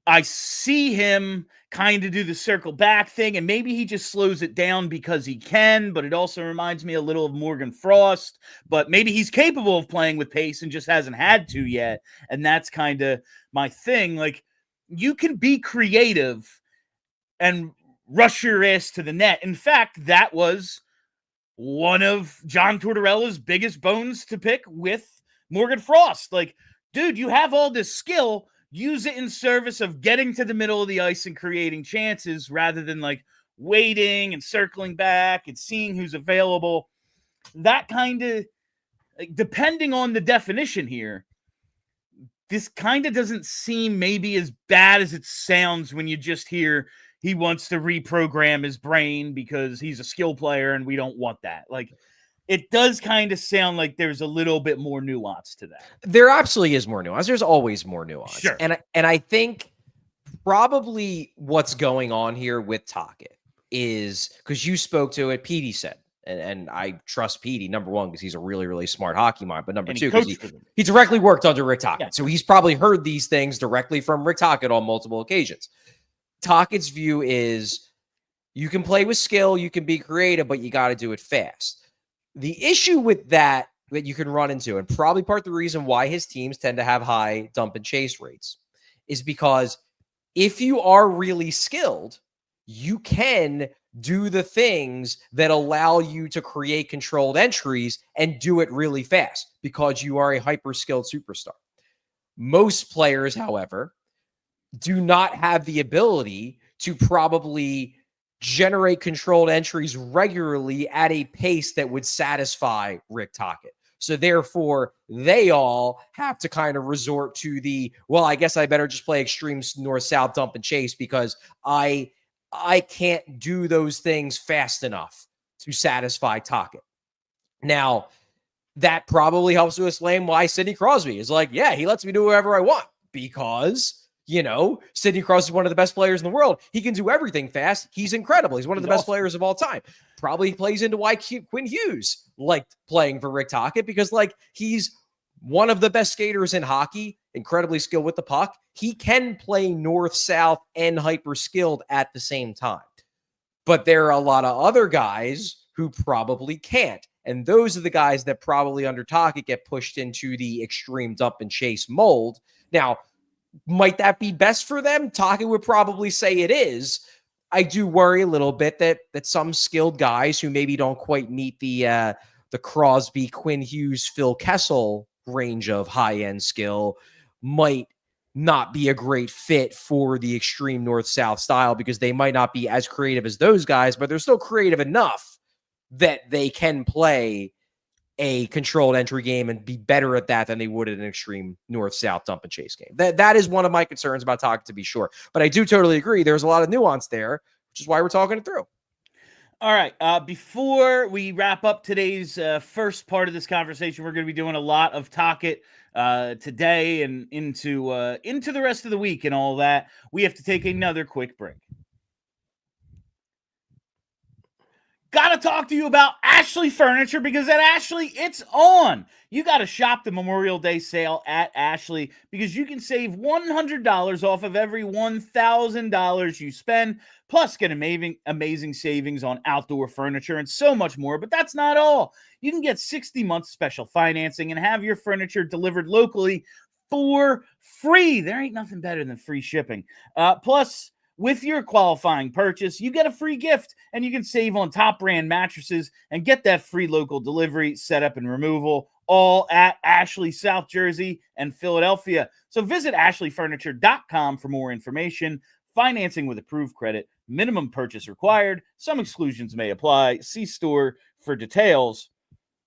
I see him kind of do the circle back thing, and maybe he just slows it down because he can, but it also reminds me a little of Morgan Frost. But maybe he's capable of playing with pace and just hasn't had to yet. And that's kind of my thing. Like, you can be creative and rush your ass to the net. In fact, that was one of John Tortorella's biggest bones to pick with Morgan Frost. Like, dude, you have all this skill. Use it in service of getting to the middle of the ice and creating chances rather than like waiting and circling back and seeing who's available. That kind of, depending on the definition here, this kind of doesn't seem maybe as bad as it sounds when you just hear he wants to reprogram his brain because he's a skill player and we don't want that. Like, it does kind of sound like there's a little bit more nuance to that. There absolutely is more nuance. There's always more nuance. Sure. And I think probably what's going on here with Tocchet is, because you spoke to it, Petey said, and I trust Petey, number one, because he's a really, really smart hockey mind, but number two, because he directly worked under Rick Tocchet. Yeah. So he's probably heard these things directly from Rick Tocchet on multiple occasions. Tocchet's view is you can play with skill, you can be creative, but you got to do it fast. The issue with that that you can run into, and probably part of the reason why his teams tend to have high dump and chase rates, is because if you are really skilled, you can do the things that allow you to create controlled entries and do it really fast because you are a hyper skilled superstar. Most players, however, do not have the ability to probably generate controlled entries regularly at a pace that would satisfy Rick Tocchet. So therefore, they all have to kind of resort to the, well, I guess I better just play extreme north-south dump and chase because I can't do those things fast enough to satisfy Tocchet. Now, that probably helps to explain why Sidney Crosby is like, yeah, he lets me do whatever I want because, Sidney Crosby is one of the best players in the world. He can do everything fast. He's incredible. He's one of the best players of all time. Probably plays into why Quinn Hughes liked playing for Rick Tocchet because, he's one of the best skaters in hockey, incredibly skilled with the puck. He can play north, south, and hyper skilled at the same time. But there are a lot of other guys who probably can't. And those are the guys that probably under Tocchet get pushed into the extreme dump and chase mold. Now, might that be best for them? Tocchet would probably say it is. I do worry a little bit that some skilled guys who maybe don't quite meet the Crosby, Quinn Hughes, Phil Kessel range of high-end skill might not be a great fit for the extreme north-south style because they might not be as creative as those guys, but they're still creative enough that they can play a controlled entry game and be better at that than they would at an extreme north-south dump and chase game. That is one of my concerns about Tocchet, to be sure. But I do totally agree. There's a lot of nuance there, which is why we're talking it through. All right. Before we wrap up today's first part of this conversation, we're going to be doing a lot of Tocchet today and into the rest of the week and all that. We have to take another quick break. Got to talk to you about Ashley Furniture because at Ashley, it's on. You got to shop the Memorial Day sale at Ashley because you can save $100 off of every $1,000 you spend, plus get amazing savings on outdoor furniture and so much more. But that's not all. You can get 60-month special financing and have your furniture delivered locally for free. There ain't nothing better than free shipping. Plus, with your qualifying purchase, you get a free gift and you can save on top brand mattresses and get that free local delivery, setup, and removal all at Ashley, South Jersey, and Philadelphia. So visit ashleyfurniture.com for more information. Financing with approved credit, minimum purchase required. Some exclusions may apply. See store for details.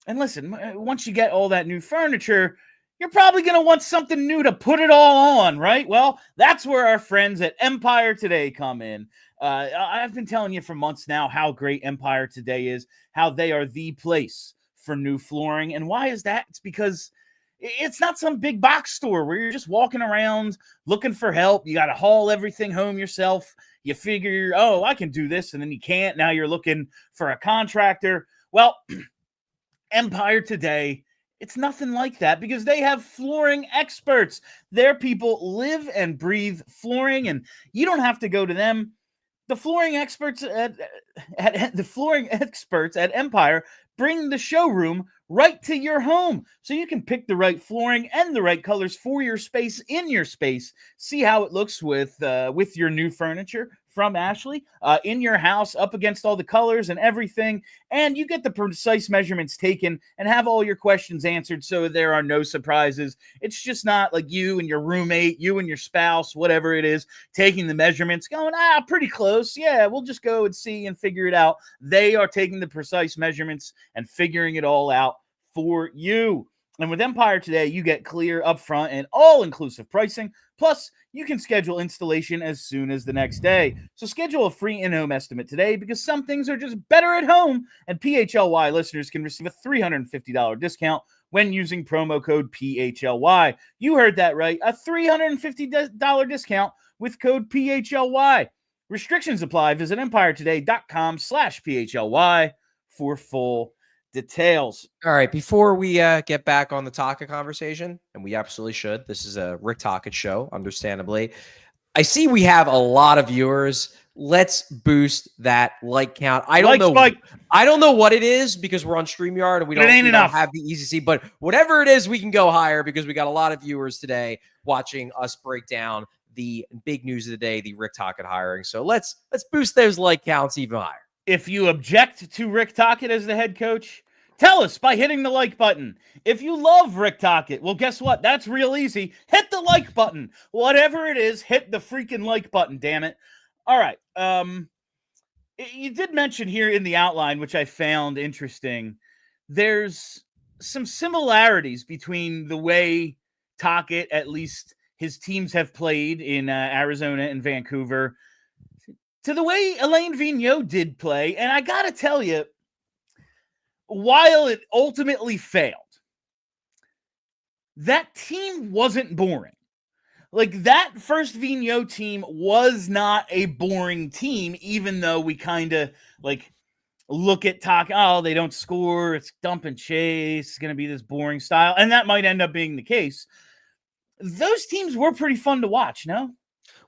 And listen, once you get all that new furniture, you're probably going to want something new to put it all on, right? Well, that's where our friends at Empire Today come in. I've been telling you for months now how great Empire Today is, how they are the place for new flooring. And why is that? It's because it's not some big box store where you're just walking around looking for help. You got to haul everything home yourself. You figure, oh, I can do this, and then you can't. Now you're looking for a contractor. Well, Empire Today, it's nothing like that because they have flooring experts. Their people live and breathe flooring, and you don't have to go to them. The flooring experts at Empire bring the showroom right to your home so you can pick the right flooring and the right colors for your space in your space. See how it looks with your new furniture from Ashley in your house, up against all the colors and everything. And you get the precise measurements taken and have all your questions answered so there are no surprises. It's just not like you and your roommate, you and your spouse, whatever it is, taking the measurements, going, pretty close. Yeah, we'll just go and see and figure it out. They are taking the precise measurements and figuring it all out for you. And with Empire Today, you get clear, upfront, and all-inclusive pricing. Plus, you can schedule installation as soon as the next day. So schedule a free in-home estimate today because some things are just better at home. And PHLY listeners can receive a $350 discount when using promo code PHLY. You heard that right. A $350 discount with code PHLY. Restrictions apply. Visit empiretoday.com/PHLY for full details. All right, before we get back on the Tocchet conversation, and we absolutely should, this is a Rick Tocchet show, understandably. I see we have a lot of viewers. Let's boost that like count. I don't know. Spike. I don't know what it is because we're on StreamYard and we don't have the easy see. But whatever it is, we can go higher because we got a lot of viewers today watching us break down the big news of the day, the Rick Tocchet hiring. So let's boost those like counts even higher. If you object to Rick Tocchet as the head coach, tell us by hitting the like button. If you love Rick Tocchet, well, guess what? That's real easy. Hit the like button. Whatever it is, hit the freaking like button, damn it. All right. You did mention here in the outline, which I found interesting, there's some similarities between the way Tocchet, at least his teams have played in Arizona and Vancouver, to the way Alain Vigneault did play. And I got to tell you, while it ultimately failed, that team wasn't boring. Like, that first Vigneault team was not a boring team, even though we kind of, like, look at they don't score, it's dump and chase, it's going to be this boring style, and that might end up being the case. Those teams were pretty fun to watch, no?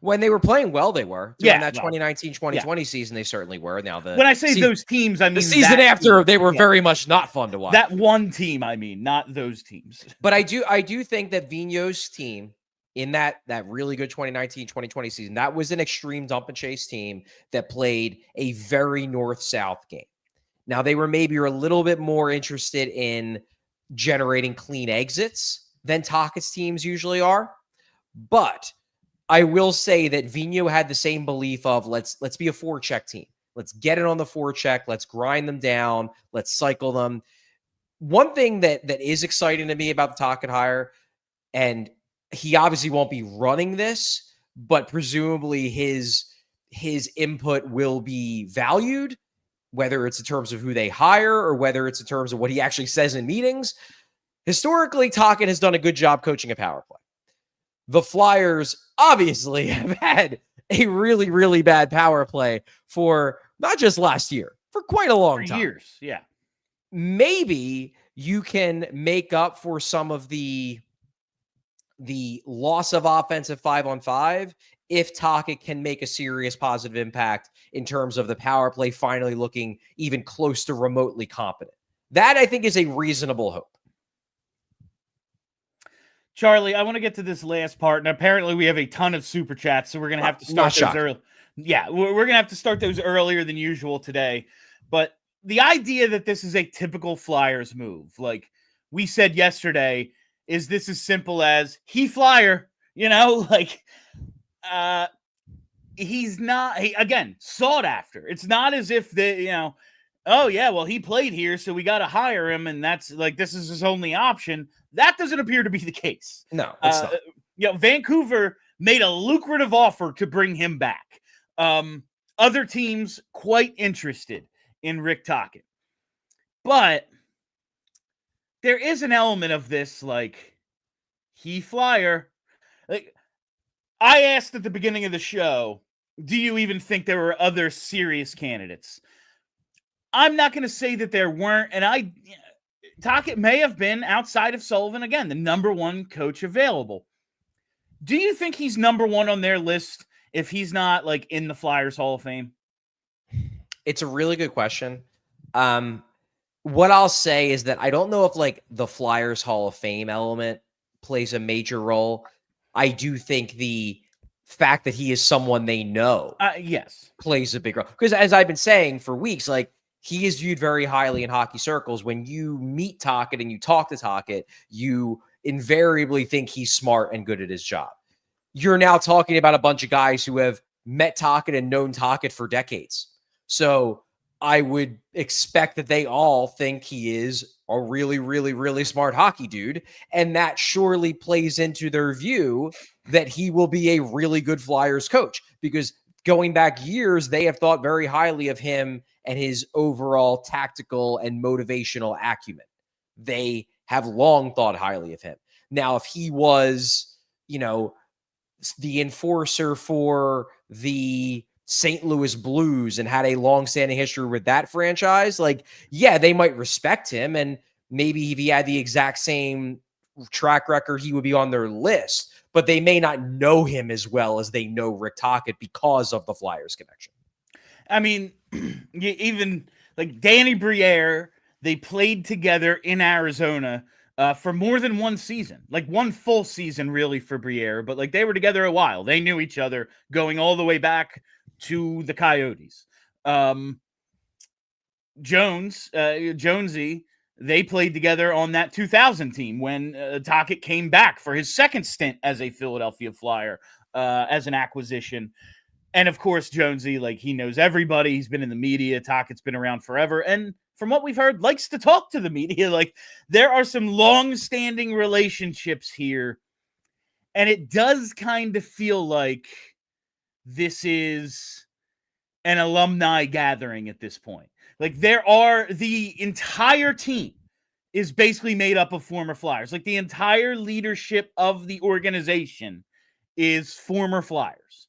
When they were playing well, they were. In that 2019-2020 season, they certainly were. Now, when I say those teams, I mean the season after, they were very much not fun to watch. That one team, I mean, not those teams. But I do think that Vigneault's team in that really good 2019-2020 season, that was an extreme dump and chase team that played a very north-south game. Now, they were maybe a little bit more interested in generating clean exits than Tocchet's teams usually are. But I will say that Vigneault had the same belief of let's be a forecheck team. Let's get it on the forecheck. Let's grind them down. Let's cycle them. One thing that is exciting to me about the Tocchet hire, and he obviously won't be running this, but presumably his input will be valued, whether it's in terms of who they hire or whether it's in terms of what he actually says in meetings. Historically, Tocchet has done a good job coaching a power play. The Flyers obviously have had a really, really bad power play for not just last year, for quite a long time. Years, yeah. Maybe you can make up for some of the loss of offensive 5-on-5 if Tocchet can make a serious positive impact in terms of the power play finally looking even close to remotely competent. That, I think, is a reasonable hope. Charlie, I want to get to this last part, and apparently we have a ton of super chats, so we're going to have to start those early. Yeah, we're going to have to start those earlier than usual today. But the idea that this is a typical Flyers move, like we said yesterday, is this as simple as he Flyer, like he's not, again, sought after. It's not as if they, oh yeah, well, he played here, so we got to hire him, and that's like, this is his only option. That doesn't appear to be the case. No, it's not. Vancouver made a lucrative offer to bring him back. Other teams quite interested in Rick Tocchet. But there is an element of this, like, he Flyer. Like, I asked at the beginning of the show, do you even think there were other serious candidates? I'm not going to say that there weren't, and Tocchet may have been, outside of Sullivan, again, the number one coach available. Do you think he's number one on their list if he's not, like, in the Flyers Hall of Fame? It's a really good question. What I'll say is that I don't know if, like, the Flyers Hall of Fame element plays a major role. I do think the fact that he is someone they know yes, plays a big role. Because as I've been saying for weeks, like, he is viewed very highly in hockey circles. When you meet Tocchet and you talk to Tocchet, you invariably think he's smart and good at his job. You're now talking about a bunch of guys who have met Tocchet and known Tocchet for decades. So I would expect that they all think he is a really, really, really smart hockey dude. And that surely plays into their view that he will be a really good Flyers coach, because going back years, they have thought very highly of him and his overall tactical and motivational acumen. They have long thought highly of him. Now, if he was, the enforcer for the St. Louis Blues and had a long-standing history with that franchise, like, yeah, they might respect him. And maybe if he had the exact same track record, he would be on their list. but they may not know him as well as they know Rick Tocchet because of the Flyers connection. I mean, even like Danny Briere, they played together in Arizona for more than one season, like one full season really for Briere, but like they were together a while. They knew each other going all the way back to the Coyotes. Jonesy, they played together on that 2000 team when Tocchet came back for his second stint as a Philadelphia Flyer as an acquisition. And of course, Jonesy, like he knows everybody. He's been in the media. Tocchett's been around forever. And from what we've heard, likes to talk to the media. Like there are some long-standing relationships here. And it does kind of feel like this is an alumni gathering at this point. Like the entire team is basically made up of former Flyers. Like the entire leadership of the organization is former Flyers.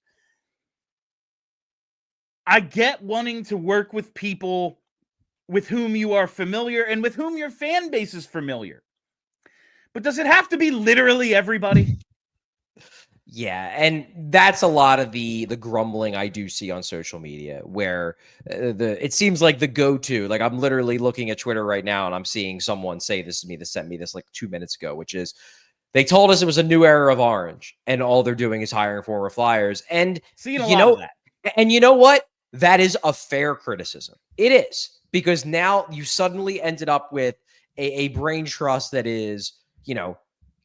I get wanting to work with people with whom you are familiar and with whom your fan base is familiar. But does it have to be literally everybody? Yeah, and that's a lot of the grumbling I do see on social media, where it seems like the go-to. Like I'm literally looking at Twitter right now, and I'm seeing someone say this to me. That sent me this like 2 minutes ago, which is they told us it was a new era of Orange, and all they're doing is hiring former Flyers. And seeing a lot of that. And you know what? That is a fair criticism. It is, because now you suddenly ended up with a brain trust that is,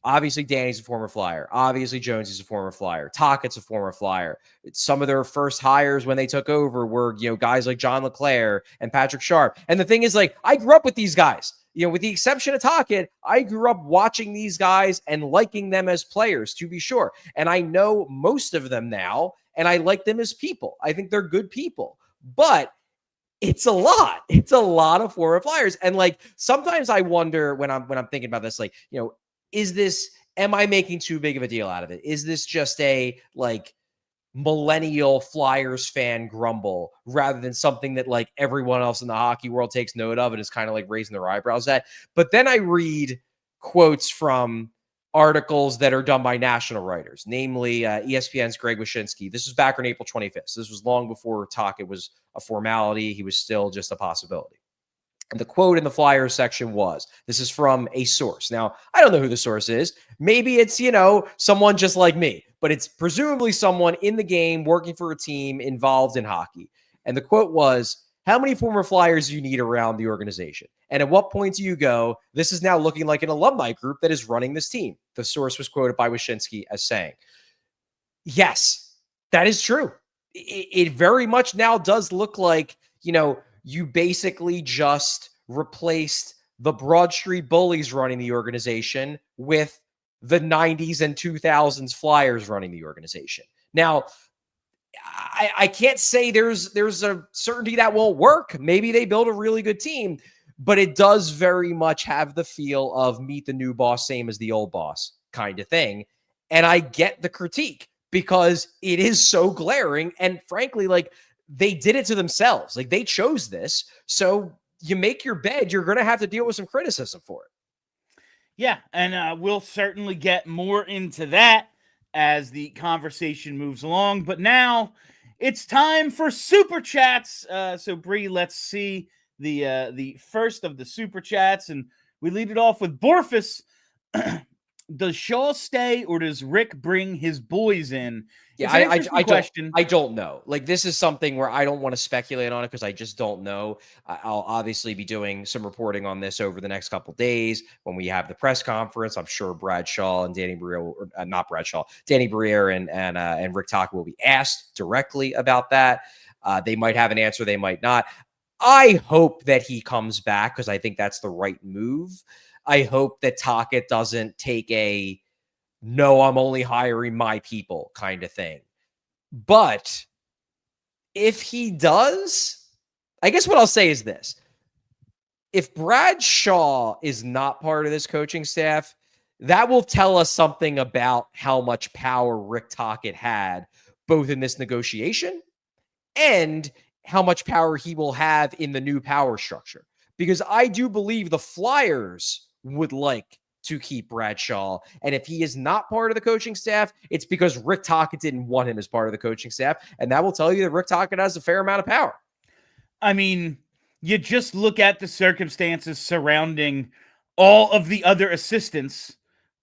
obviously Danny's a former Flyer. Obviously Jones is a former Flyer. Tocchet's a former Flyer. Some of their first hires when they took over were, guys like John LeClaire and Patrick Sharp. And the thing is, like, I grew up with these guys. With the exception of Tocchet, I grew up watching these guys and liking them as players, to be sure. And I know most of them now, and I like them as people. I think they're good people. But it's a lot. It's a lot of former Flyers. And like sometimes I wonder when I'm thinking about this, like, am I making too big of a deal out of it? Is this just a like millennial Flyers fan grumble rather than something that like everyone else in the hockey world takes note of and is kind of like raising their eyebrows at? But then I read quotes from articles that are done by national writers, namely ESPN's Greg Wyshynski. This was back on April 25th. So this was long before Tocchet was a formality. He was still just a possibility. And the quote in the Flyers section was, this is from a source. Now, I don't know who the source is. Maybe it's, someone just like me, but it's presumably someone in the game working for a team involved in hockey. And the quote was, how many former Flyers do you need around the organization? And at what point do you go, this is now looking like an alumni group that is running this team? The source was quoted by Wyshynski as saying, yes, that is true. It very much now does look like, you basically just replaced the Broad Street Bullies running the organization with the 90s and 2000s Flyers running the organization. Now, I can't say there's a certainty that won't work. Maybe they build a really good team, but it does very much have the feel of meet the new boss, same as the old boss kind of thing. And I get the critique because it is so glaring. And frankly, like, they did it to themselves. Like, they chose this. So you make your bed, you're going to have to deal with some criticism for it. Yeah, and we'll certainly get more into that as the conversation moves along. But now it's time for Super Chats. So, Bree, let's see the first of the Super Chats. And we lead it off with Borfus. Does Shaw stay or does Rick bring his boys in? Yeah, I don't know. Like, this is something where I don't want to speculate on it because I just don't know. I'll obviously be doing some reporting on this over the next couple of days when we have the press conference. I'm sure Bradshaw and Danny Briere, Danny Briere and Rick Tocchet will be asked directly about that. They might have an answer, they might not. I hope that he comes back because I think that's the right move. I hope that Tocchet doesn't take a no, I'm only hiring my people kind of thing. But if he does, I guess what I'll say is this. If Bradshaw is not part of this coaching staff, that will tell us something about how much power Rick Tocchet had, both in this negotiation and how much power he will have in the new power structure. Because I do believe the Flyers would like to keep Bradshaw. And if he is not part of the coaching staff, it's because Rick Tocchet didn't want him as part of the coaching staff. And that will tell you that Rick Tocchet has a fair amount of power. I mean, you just look at the circumstances surrounding all of the other assistants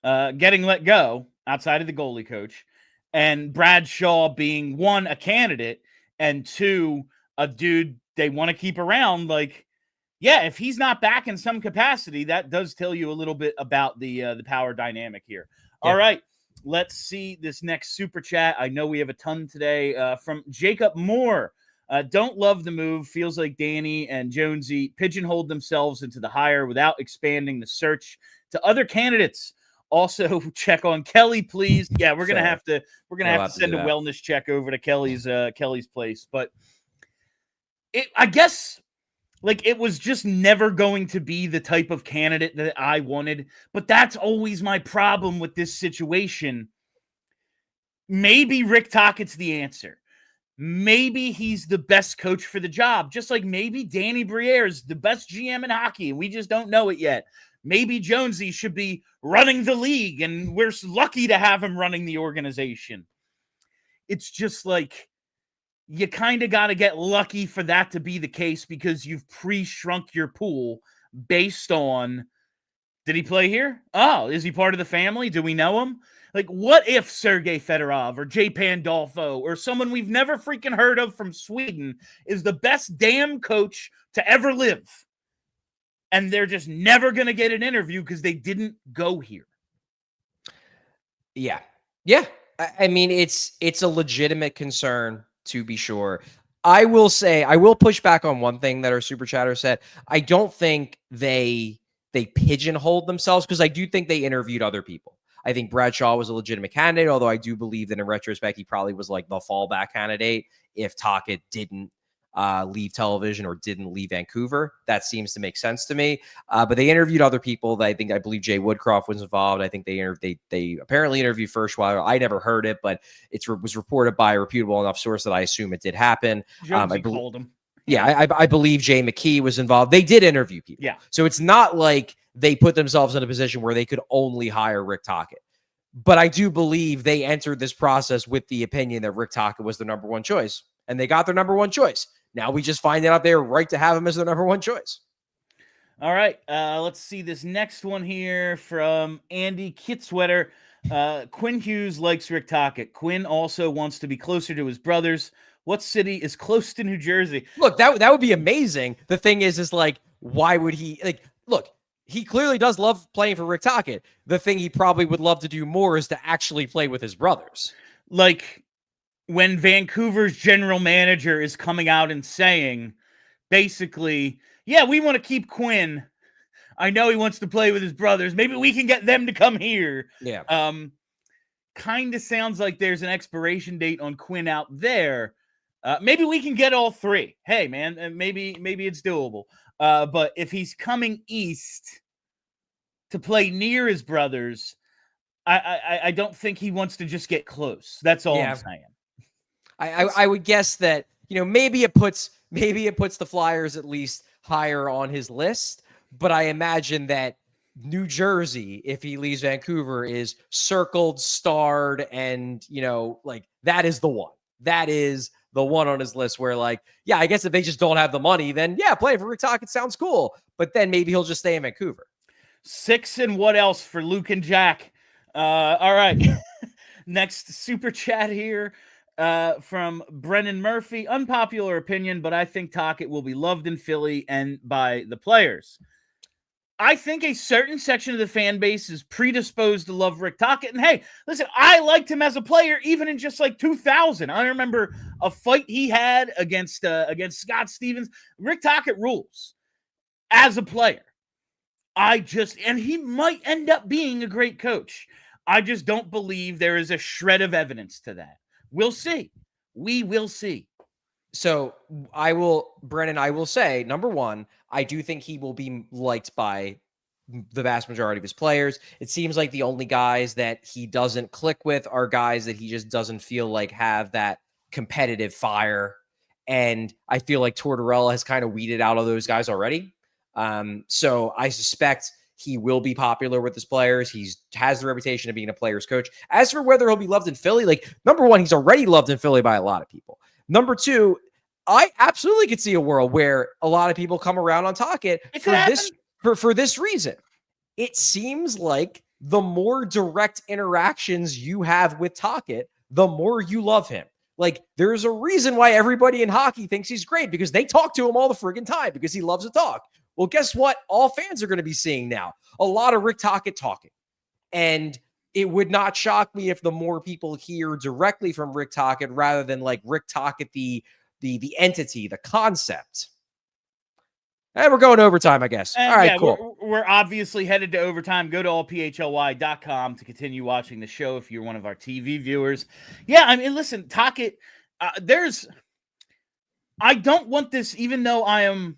getting let go outside of the goalie coach, and Bradshaw being one, a candidate, and two, a dude they want to keep around. Like, yeah, if he's not back in some capacity, that does tell you a little bit about the power dynamic here. Yeah. All right, let's see this next super chat. I know we have a ton today from Jacob Moore. Don't love the move. Feels like Danny and Jonesy pigeonholed themselves into the hire without expanding the search to other candidates. Also, check on Kelly, please. Yeah, we're gonna have to send a wellness check over to Kelly's place. But I guess like it was just never going to be the type of candidate that I wanted. But that's always my problem with this situation. Maybe Rick Tocchet's the answer. Maybe he's the best coach for the job, just like maybe Danny Briere is the best GM in hockey, and we just don't know it yet. Maybe Jonesy should be running the league, and we're lucky to have him running the organization. It's just like you kind of got to get lucky for that to be the case because you've pre-shrunk your pool based on, did he play here? Oh, is he part of the family? Do we know him? Like, what if Sergei Fedorov or Jay Pandolfo or someone we've never freaking heard of from Sweden is the best damn coach to ever live? And they're just never going to get an interview because they didn't go here. Yeah. Yeah. I mean, it's a legitimate concern, to be sure. I will say, I will push back on one thing that our super chatter said. I don't think they pigeonholed themselves because I do think they interviewed other people. I think Bradshaw was a legitimate candidate, although I do believe that in retrospect, he probably was like the fallback candidate if Tocchet didn't leave television or didn't leave Vancouver. That seems to make sense to me. But they interviewed other people. I believe Jay Woodcroft was involved. I think they apparently interviewed PHLY. I never heard it, but it was reported by a reputable enough source that I assume it did happen. I called him. Yeah, I believe Jay McKee was involved. They did interview people. Yeah. So it's not like they put themselves in a position where they could only hire Rick Tocchet. But I do believe they entered this process with the opinion that Rick Tocchet was their number one choice. And they got their number one choice. Now we just find out they're right to have him as their number one choice. All right. Let's see this next one here from Andy Kitswetter. Quinn Hughes likes Rick Tocchet. Quinn also wants to be closer to his brothers. What city is close to New Jersey? Look, that would be amazing. The thing is like, why would he look, he clearly does love playing for Rick Tocchet. The thing he probably would love to do more is to actually play with his brothers. Like when Vancouver's general manager is coming out and saying, basically, yeah, we want to keep Quinn. I know he wants to play with his brothers. Maybe we can get them to come here. Yeah. Kind of sounds like there's an expiration date on Quinn out there. Maybe we can get all three. Hey, man, maybe it's doable. But if he's coming east to play near his brothers, I don't think he wants to just get close. That's all I'm saying. I would guess that, maybe it puts the Flyers at least higher on his list, but I imagine that New Jersey, if he leaves Vancouver, is circled, starred, and that is the one. That is the one on his list where I guess if they just don't have the money, then playing for Rick Tocchet sounds cool, but then maybe he'll just stay in Vancouver. 6 and what else for Luke and Jack? All right. Next super chat here from Brennan Murphy. Unpopular opinion, but I think Tocchet will be loved in Philly and by the players. I think a certain section of the fan base is predisposed to love Rick Tocchet. And hey, listen, I liked him as a player, even in just 2000. I remember a fight he had against Scott Stevens. Rick Tocchet rules as a player. And he might end up being a great coach. I just don't believe there is a shred of evidence to that. We'll see. We will see. So Brennan, I will say, number one, I do think he will be liked by the vast majority of his players. It seems like the only guys that he doesn't click with are guys that he just doesn't feel like have that competitive fire. And I feel like Tortorella has kind of weeded out all those guys already. So I suspect He will be popular with his players. He has the reputation of being a player's coach. As for whether he'll be loved in Philly, like, number one, he's already loved in Philly by a lot of people. Number two, I absolutely could see a world where a lot of people come around on Tocchet for this reason. It seems like the more direct interactions you have with Tocchet, the more you love him. Like, there's a reason why everybody in hockey thinks he's great, because they talk to him all the friggin' time because he loves to talk. Well, guess what? All fans are going to be seeing now a lot of Rick Tocchet talking. And it would not shock me if the more people hear directly from Rick Tocchet rather than like Rick Tocchet, the entity, the concept. And we're going to overtime, I guess. And all right, cool. We're obviously headed to overtime. Go to allphly.com to continue watching the show if you're one of our TV viewers. Yeah, I mean, listen, Tocchet, I don't want this, even though I am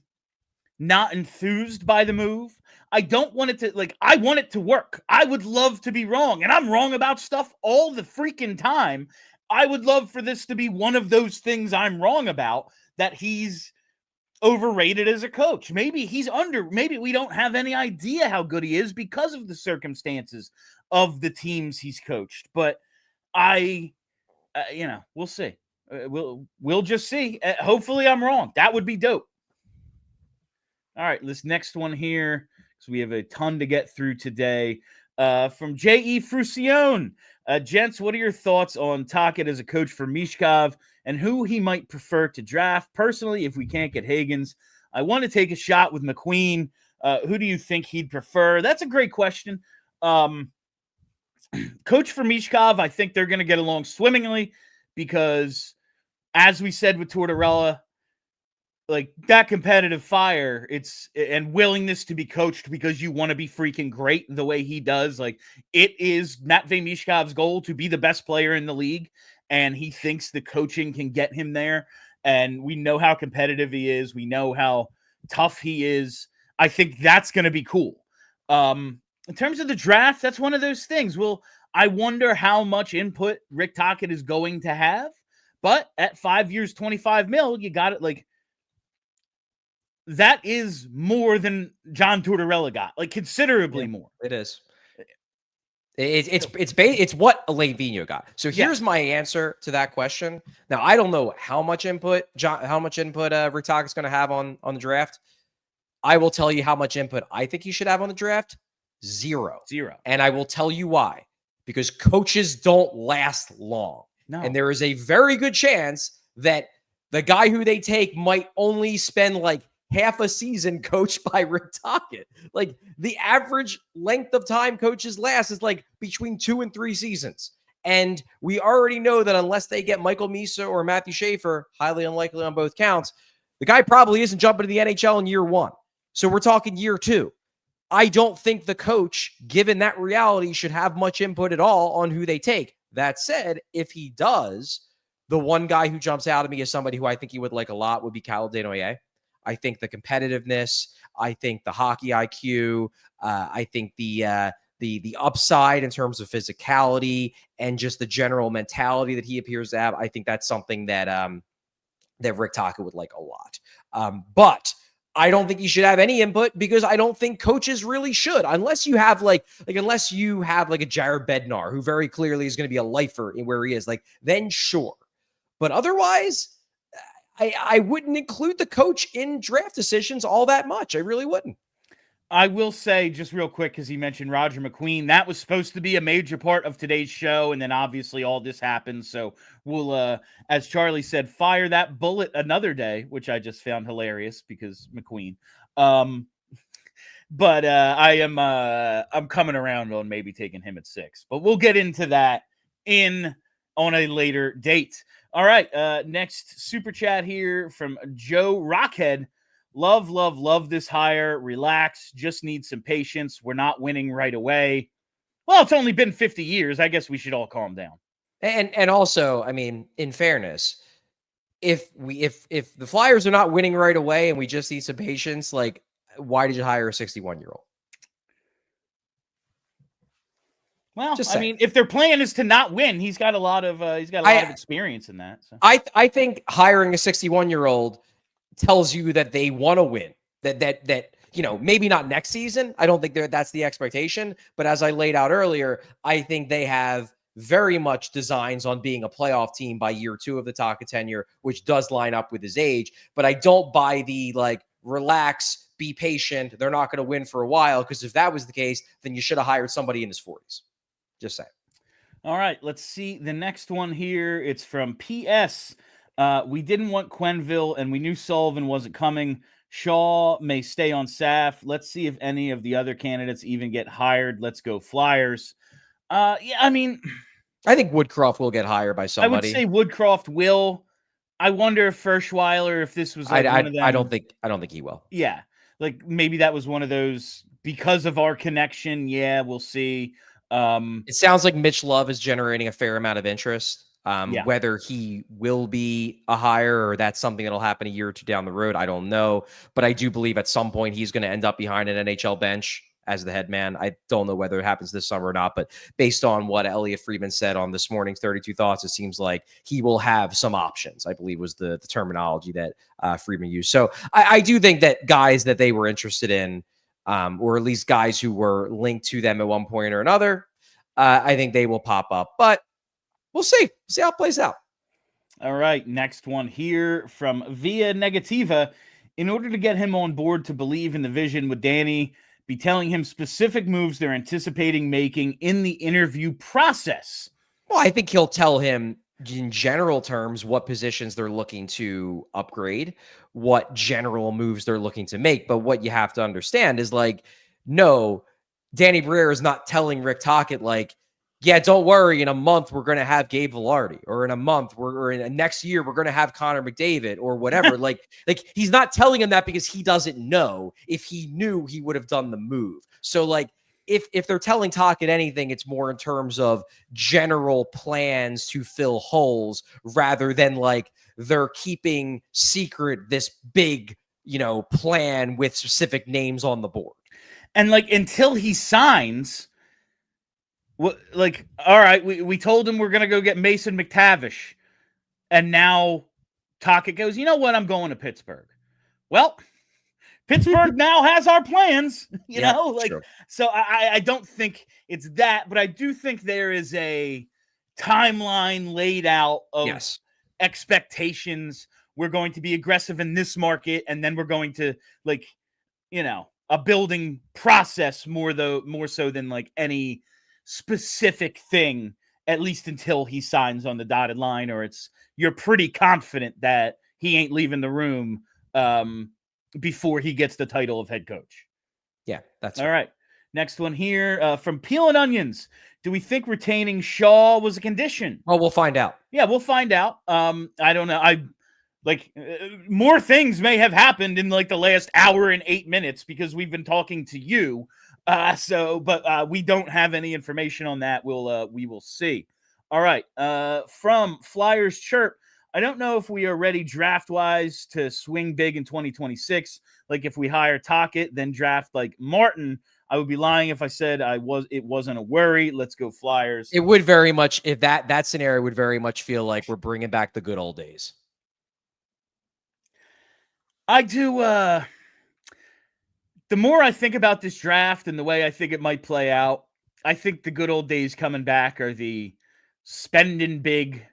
not enthused by the move. I don't want it to, I want it to work. I would love to be wrong, and I'm wrong about stuff all the freaking time. I would love for this to be one of those things I'm wrong about, that he's overrated as a coach. Maybe he's maybe we don't have any idea how good he is because of the circumstances of the teams he's coached. But we'll see. We'll just see. Hopefully I'm wrong. That would be dope. All right, this next one here, because we have a ton to get through today. From J.E. Frucione. Gents, what are your thoughts on Tocchet as a coach for Mishkov and who he might prefer to draft? Personally, if we can't get Higgins, I want to take a shot with McQueen. Who do you think he'd prefer? That's a great question. Coach for Mishkov, I think they're going to get along swimmingly because, as we said with Tortorella, like, that competitive fire, and willingness to be coached because you want to be freaking great the way he does. Like, it is Matvei Mishkov's goal to be the best player in the league, and he thinks the coaching can get him there. And we know how competitive he is. We know how tough he is. I think that's going to be cool. In terms of the draft, that's one of those things. Well, I wonder how much input Rick Tocchet is going to have. But at 5 years, $25 million, you got it. Like, that is more than John Tortorella got, like, considerably more. It is. It's what Alain Vigneault got. So here's my answer to that question. Now, I don't know how much input Rick Tocchet's going to have on the draft. I will tell you how much input I think he should have on the draft. Zero. And I will tell you why. Because coaches don't last long. No. And there is a very good chance that the guy who they take might only spend like half a season coached by Rick Tocchet. Like, the average length of time coaches last is like between 2 and 3 seasons. And we already know that unless they get Michael Misa or Matthew Schaefer, highly unlikely on both counts, the guy probably isn't jumping to the NHL in year 1. So we're talking year 2. I don't think the coach, given that reality, should have much input at all on who they take. That said, if he does, the one guy who jumps out at me as somebody who I think he would like a lot would be Kyle Desnoyers. I think the competitiveness, I think the hockey IQ, I think the upside in terms of physicality and just the general mentality that he appears to have. I think that's something that that Rick Tocchet would like a lot. But I don't think he should have any input because I don't think coaches really should, unless you have unless you have like a Jared Bednar, who very clearly is going to be a lifer in where he is, like, then sure. But otherwise, I wouldn't include the coach in draft decisions all that much. I really wouldn't. I will say, just real quick, because he mentioned Roger McQueen, that was supposed to be a major part of today's show, and then obviously all this happened. So we'll, as Charlie said, fire that bullet another day, which I just found hilarious because McQueen. But I'm coming around on maybe taking him at 6. But we'll get into that on a later date. All right, next super chat here from Joe Rockhead. Love this hire. Relax. Just need some patience. We're not winning right away. Well, it's only been 50 years. I guess we should all calm down. And also, I mean, in fairness, if the Flyers are not winning right away and we just need some patience, like, why did you hire a 61-year-old? Well, I mean, if their plan is to not win, he's got a lot of experience in that. So. I think hiring a 61-year-old tells you that they want to win. That maybe not next season. I don't think that's the expectation. But as I laid out earlier, I think they have very much designs on being a playoff team by year 2 of the Tocchet tenure, which does line up with his age. But I don't buy the relax, be patient. They're not going to win for a while, because if that was the case, then you should have hired somebody in his 40s. Just saying. All right, let's see the next one here. It's from PS. We didn't want Quenneville, and we knew Sullivan wasn't coming. Shaw may stay on staff. Let's see if any of the other candidates even get hired. Let's go Flyers. Yeah, I mean, I think Woodcroft will get hired by somebody. I would say Woodcroft will. I wonder if Ferschweiler, if this was one of them. I don't think he will. Yeah, maybe that was one of those because of our connection. Yeah, we'll see. It sounds like Mitch Love is generating a fair amount of interest. Yeah. Whether he will be a hire or that's something that'll happen a year or 2 down the road, I don't know. But I do believe at some point he's going to end up behind an NHL bench as the head man. I don't know whether it happens this summer or not, but based on what Elliot Friedman said on this morning's 32 Thoughts, it seems like he will have some options, I believe was the terminology that Friedman used. So I do think that guys that they were interested in, or at least guys who were linked to them at one point or another, I think they will pop up. But we'll see. See how it plays out. All right, next one here from Via Negativa. In order to get him on board to believe in the vision, would Danny be telling him specific moves they're anticipating making in the interview process? Well, I think he'll tell him in general terms what positions they're looking to upgrade, what general moves they're looking to make. But what you have to understand is no, Danny Briere is not telling Rick Tocchet yeah, don't worry, in a month we're going to have Gabe Velarde, or in a month or in next year we're going to have Connor McDavid or whatever. He's not telling him that because he doesn't know. If he knew, he would have done the move. So if they're telling Tocchet anything, it's more in terms of general plans to fill holes rather than they're keeping secret this big, plan with specific names on the board. And until he signs, all right, we told him we're going to go get Mason McTavish. And now Tocchet goes, you know what? I'm going to Pittsburgh. Well, Pittsburgh now has our plans, you know? True. So I don't think it's that, but I do think there is a timeline laid out of expectations. We're going to be aggressive in this market, and then we're going to a building process more so than any specific thing, at least until he signs on the dotted line, or you're pretty confident that he ain't leaving the room before he gets the title of head coach. Yeah, that's all right. Next one here from Peel and Onions. Do we think retaining Shaw was a condition? Well, we'll find out. Yeah, we'll find out. I don't know. More things may have happened in the last hour and 8 minutes because we've been talking to you. But we don't have any information on that. We will see. All right. From Flyers Chirp. I don't know if we are ready draft-wise to swing big in 2026. If we hire Tocchet, then draft Martin. I would be lying if I said it wasn't a worry. Let's go Flyers. It would very much, if that scenario would very much feel like we're bringing back the good old days. I do. The more I think about this draft and the way I think it might play out, I think the good old days coming back are the spending big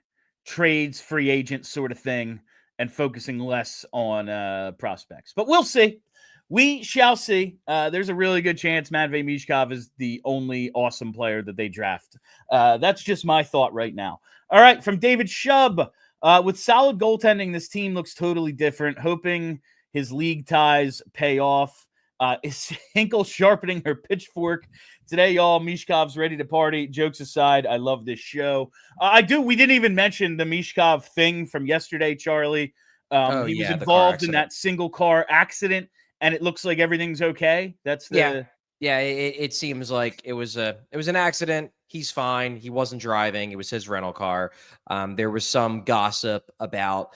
trades, free agent sort of thing, and focusing less on prospects. But we'll see. We shall see. There's a really good chance Matvei Michkov is the only awesome player that they draft. That's just my thought right now. All right, from David Shub. With solid goaltending, this team looks totally different. Hoping his league ties pay off. Is Hinkle sharpening her pitchfork today, y'all? Mishkov's ready to party. Jokes aside, I love this show. We didn't even mention the Michkov thing from yesterday, Charlie. He was involved in that single car accident, and it looks like everything's okay. That's the it seems like it was an accident. He's fine. He wasn't driving. It was his rental car. There was some gossip about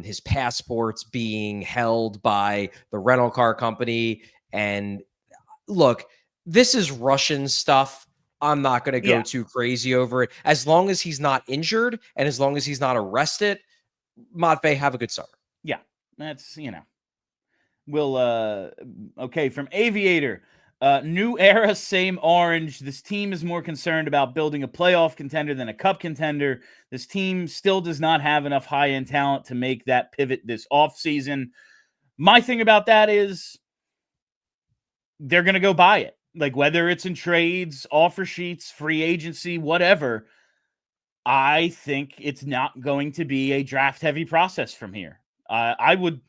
his passports being held by the rental car company. And look, this is Russian stuff. I'm not going to go too crazy over it. As long as he's not injured and as long as he's not arrested, Matvei, have a good summer. Yeah, that's, We'll okay, from Aviator. New era, same orange. This team is more concerned about building a playoff contender than a cup contender. This team still does not have enough high-end talent to make that pivot this offseason. My thing about that is they're going to go buy it. Like, whether it's in trades, offer sheets, free agency, whatever, I think it's not going to be a draft-heavy process from here. I would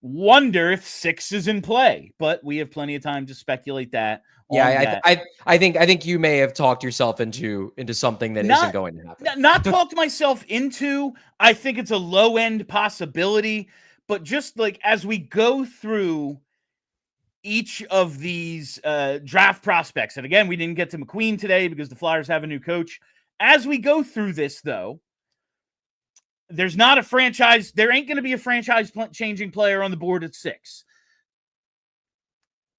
wonder if 6 is in play, but we have plenty of time to speculate that. Yeah, I think you may have talked yourself into something that isn't going to happen. Not talked myself into. I think it's a low end possibility, but just like as we go through each of these draft prospects, and again, we didn't get to McQueen today because the Flyers have a new coach. As we go through this, though, there's not a franchise. There ain't going to be a franchise-changing player on the board at 6.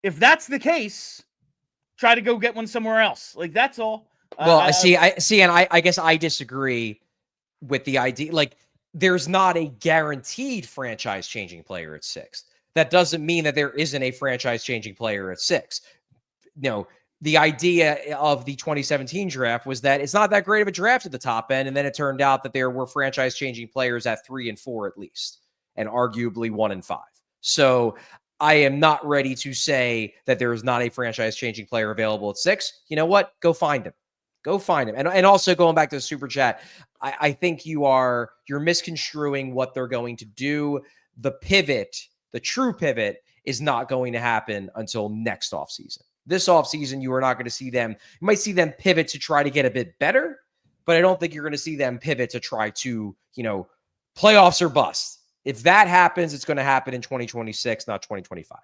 If that's the case, try to go get one somewhere else. Like, that's all. Well, I guess I disagree with the idea. Like, there's not a guaranteed franchise-changing player at 6. That doesn't mean that there isn't a franchise-changing player at 6. No. The idea of the 2017 draft was that it's not that great of a draft at the top end. And then it turned out that there were franchise-changing players at 3 and 4 at least, and arguably 1 and 5. So I am not ready to say that there is not a franchise-changing player available at 6. You know what? Go find him. Go find him. And also going back to the super chat, I think you're misconstruing what they're going to do. The pivot, the true pivot, is not going to happen until next offseason. This offseason, you are not going to see them. You might see them pivot to try to get a bit better, but I don't think you're going to see them pivot to try to, playoffs or bust. If that happens, it's going to happen in 2026, not 2025.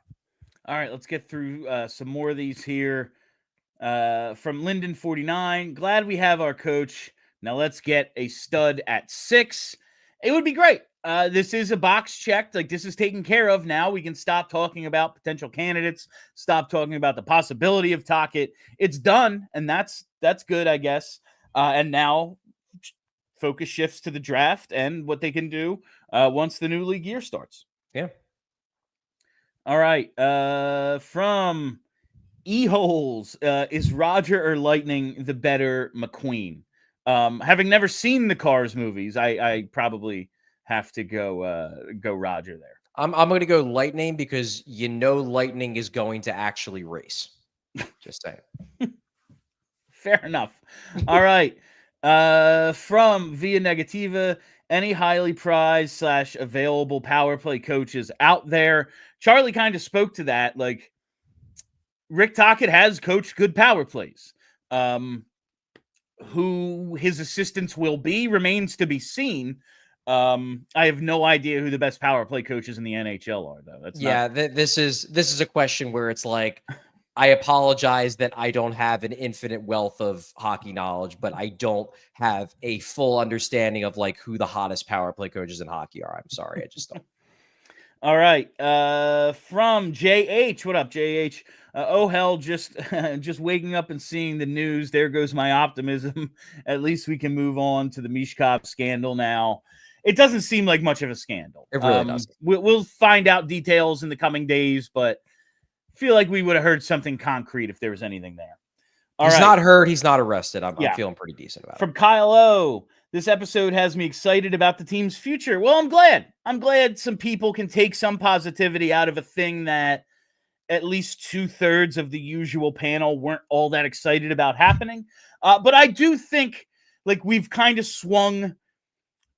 All right, let's get through some more of these here. From Linden49, glad we have our coach. Now let's get a stud at 6. It would be great. This is a box checked. Like, this is taken care of now. We can stop talking about potential candidates, stop talking about the possibility of Tocchet. It's done, and that's good, I guess. And now focus shifts to the draft and what they can do once the new league year starts. Yeah. All right. From E-Holes, is Roger or Lightning the better McQueen? Having never seen the Cars movies, I probably have to go Roger there. I'm going to go Lightning because Lightning is going to actually race. Just saying. Fair enough. All right. From Via Negativa, any highly prized / available power play coaches out there? Charlie kind of spoke to that. Like, Rick Tocchet has coached good power plays. Who his assistants will be remains to be seen. I have no idea who the best power play coaches in the NHL are, though. This is a question where it's like, I apologize that I don't have an infinite wealth of hockey knowledge, but I don't have a full understanding of like who the hottest power play coaches in hockey are. I'm sorry, I just don't. All right. From JH, what up, JH? Oh hell, just waking up and seeing the news. There goes my optimism. At least we can move on to the Mishkov scandal now. It doesn't seem like much of a scandal. It really doesn't. We'll find out details in the coming days, but I feel like we would have heard something concrete if there was anything there. He's not hurt. He's not arrested. I'm feeling pretty decent about it. From Kyle O, this episode has me excited about the team's future. Well, I'm glad. I'm glad some people can take some positivity out of a thing that at least 2/3 of the usual panel weren't all that excited about happening. But I do think like we've kind of swung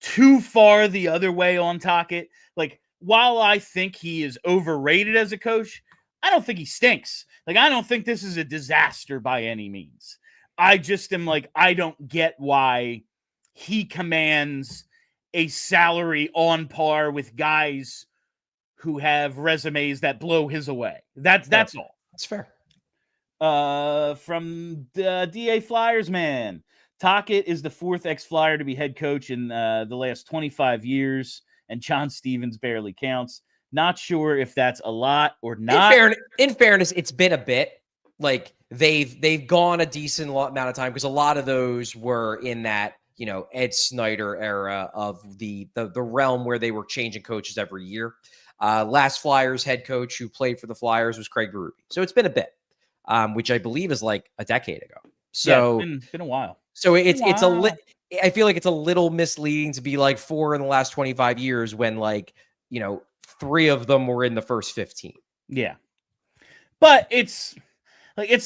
too far the other way on Tocchet. Like, while I think he is overrated as a coach, I don't think he stinks. Like, I don't think this is a disaster by any means. I just am like, I don't get why he commands a salary on par with guys who have resumes that blow his away. That's all. That's fair. From the DA Flyers, man. Tocchet is the 4th ex-Flyer to be head coach in the last 25 years, and John Stevens barely counts. Not sure if that's a lot or not. In fairness, it's been a bit. Like, they've gone a decent amount of time because a lot of those were in that, Ed Snyder era of the realm where they were changing coaches every year. Last Flyers head coach who played for the Flyers was Craig Berube. So it's been a bit, which I believe is like a decade ago. So it's been a while. So I feel like it's a little misleading to be like 4 in the last 25 years when, like, 3 of them were in the first 15. Yeah. But it's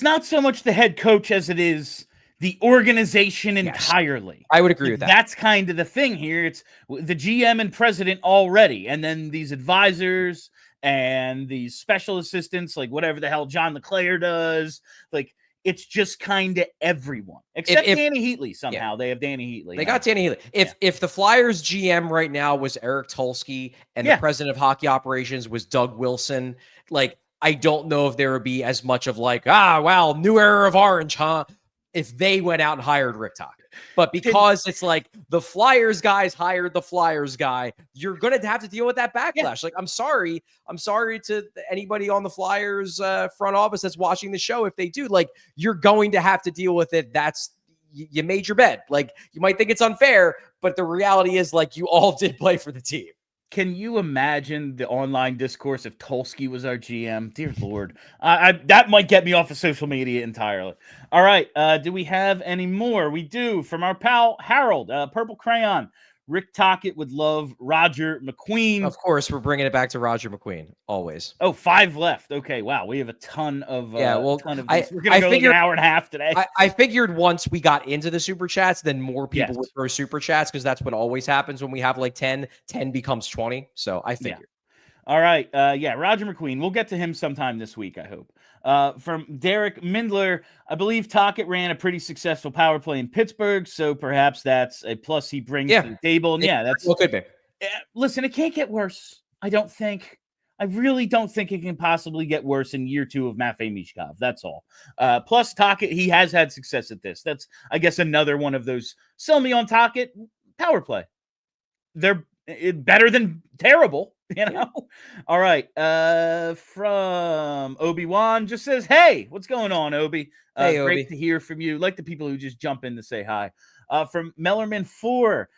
not so much the head coach as it is the organization entirely. I would agree with that. That's kind of the thing here. It's the GM and president already, and then these advisors and these special assistants, like whatever the hell John LeClaire does. Like, it's just kind of everyone except Danny Heatley. Somehow they have Danny Heatley. They got Danny Heatley. If the Flyers GM right now was Eric Tulsky and the president of hockey operations was Doug Wilson, like, I don't know if there would be as much of like, wow, new era of orange, huh? If they went out and hired Rick Tocchet. But because it's like the Flyers guys hired the Flyers guy, you're going to have to deal with that backlash. Yeah. Like, I'm sorry to anybody on the Flyers front office that's watching the show. If they do, like, you're going to have to deal with it. You made your bed. Like, you might think it's unfair, but the reality is, like, you all did play for the team. Can you imagine the online discourse if Tulsky was our GM? Dear Lord. That might get me off of social media entirely. All right. Do we have any more? We do. From our pal Harold, Purple Crayon. Rick Tocchet would love Roger McQueen. Of course, we're bringing it back to Roger McQueen, always. Oh, 5 left. Okay, wow. We have a ton of we're going to go like an hour and a half today. I figured once we got into the super chats, then more people would throw super chats, because that's what always happens when we have like 10 becomes 20. So I figured. Yeah. All right. Roger McQueen. We'll get to him sometime this week, I hope. From Derek Mindler, I believe Tocchet ran a pretty successful power play in Pittsburgh, so perhaps that's a plus he brings to the table. And that's what could be. Listen, it can't get worse. I really don't think it can possibly get worse in year 2 of Matvei Michkov. That's all. Plus, Tocchet, he has had success at this. That's, I guess, another one of those sell me on Tocchet power play. They're better than terrible. All right. From Obi-Wan just says, hey, what's going on, Obi? Hey, Obi. Great to hear from you. Like the people who just jump in to say hi. From Mellerman 4,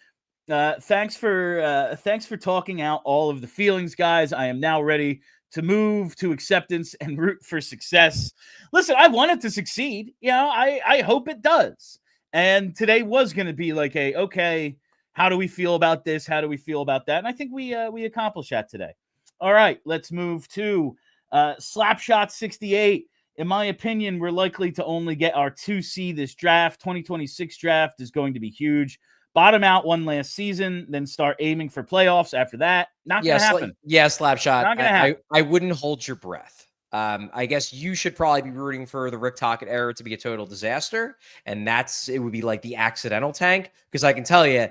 thanks for talking out all of the feelings, guys. I am now ready to move to acceptance and root for success. Listen, I want it to succeed. I hope it does. And today was going to be like okay, how do we feel about this? How do we feel about that? And I think we accomplished that today. All right, let's move to Slapshot 68. In my opinion, we're likely to only get our 2C this draft. 2026 draft is going to be huge. Bottom out one last season, then start aiming for playoffs after that. Not going to happen. Slapshot. Not going to happen. I wouldn't hold your breath. I guess you should probably be rooting for the Rick Tocchet era to be a total disaster. And it would be like the accidental tank. Because I can tell you,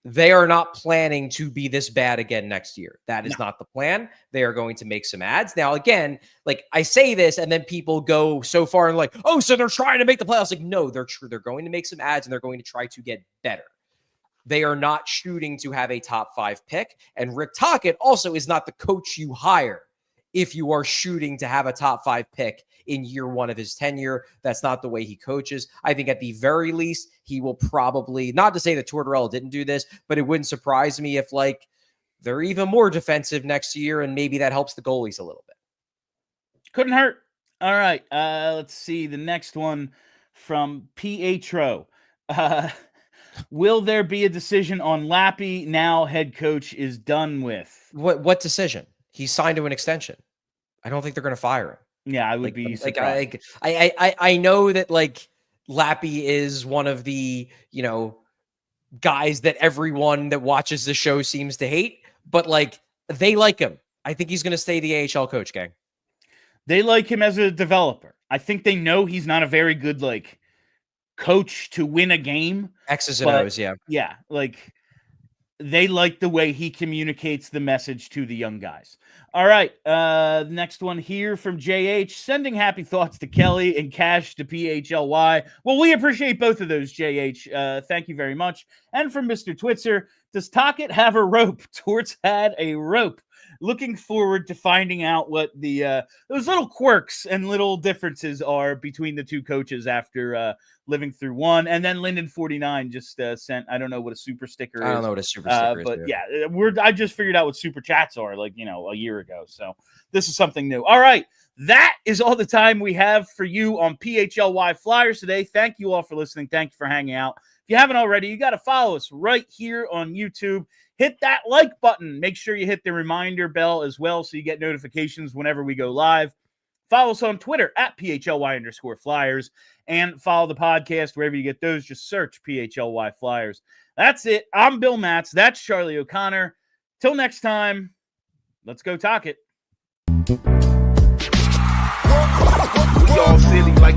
they are not planning to be this bad again next year. That is not the plan. They are going to make some ads. Now, again, like I say this, and then people go so far and like, oh, so they're trying to make the playoffs. Like, no, they're true. They're going to make some ads and they're going to try to get better. They are not shooting to have a top 5 pick. And Rick Tocchet also is not the coach you hire if you are shooting to have a top 5 pick in year 1 of his tenure. That's not the way he coaches. I think at the very least, he will probably, not to say that Tortorella didn't do this, but it wouldn't surprise me if like they're even more defensive next year, and maybe that helps the goalies a little bit. Couldn't hurt. All right. Let's see. The next one from PHLY. Will there be a decision on Lappy now head coach is done with? What decision? He signed to an extension. I don't think they're going to fire him. Yeah, I would be surprised. I know that like Lappy is one of the, guys that everyone that watches the show seems to hate, but like they like him. I think he's going to stay the AHL coach, gang. They like him as a developer. I think they know he's not a very good like coach to win a game. X's and O's, yeah. Yeah, like they like the way he communicates the message to the young guys. All right, next one here from JH, sending happy thoughts to Kelly and cash to PHLY. Well, we appreciate both of those, JH. Thank you very much. And from Mr. Twitzer, does Tocchet have a rope? Torts had a rope. looking forward to finding out what the those little quirks and little differences are between the two coaches after living through one. And then Linden 49 just sent, I don't know what a super sticker is. I don't know what a super sticker is. But yeah, I just figured out what super chats are, like, a year ago. So this is something new. All right. That is all the time we have for you on PHLY Flyers today. Thank you all for listening. Thank you for hanging out. If you haven't already, you got to follow us right here on YouTube. Hit that like button. Make sure you hit the reminder bell as well so you get notifications whenever we go live. Follow us on Twitter at PHLY_Flyers, and follow the podcast wherever you get those. Just search PHLY Flyers. That's it. I'm Bill Matz. That's Charlie O'Connor. Till next time, let's go talk it. We all silly like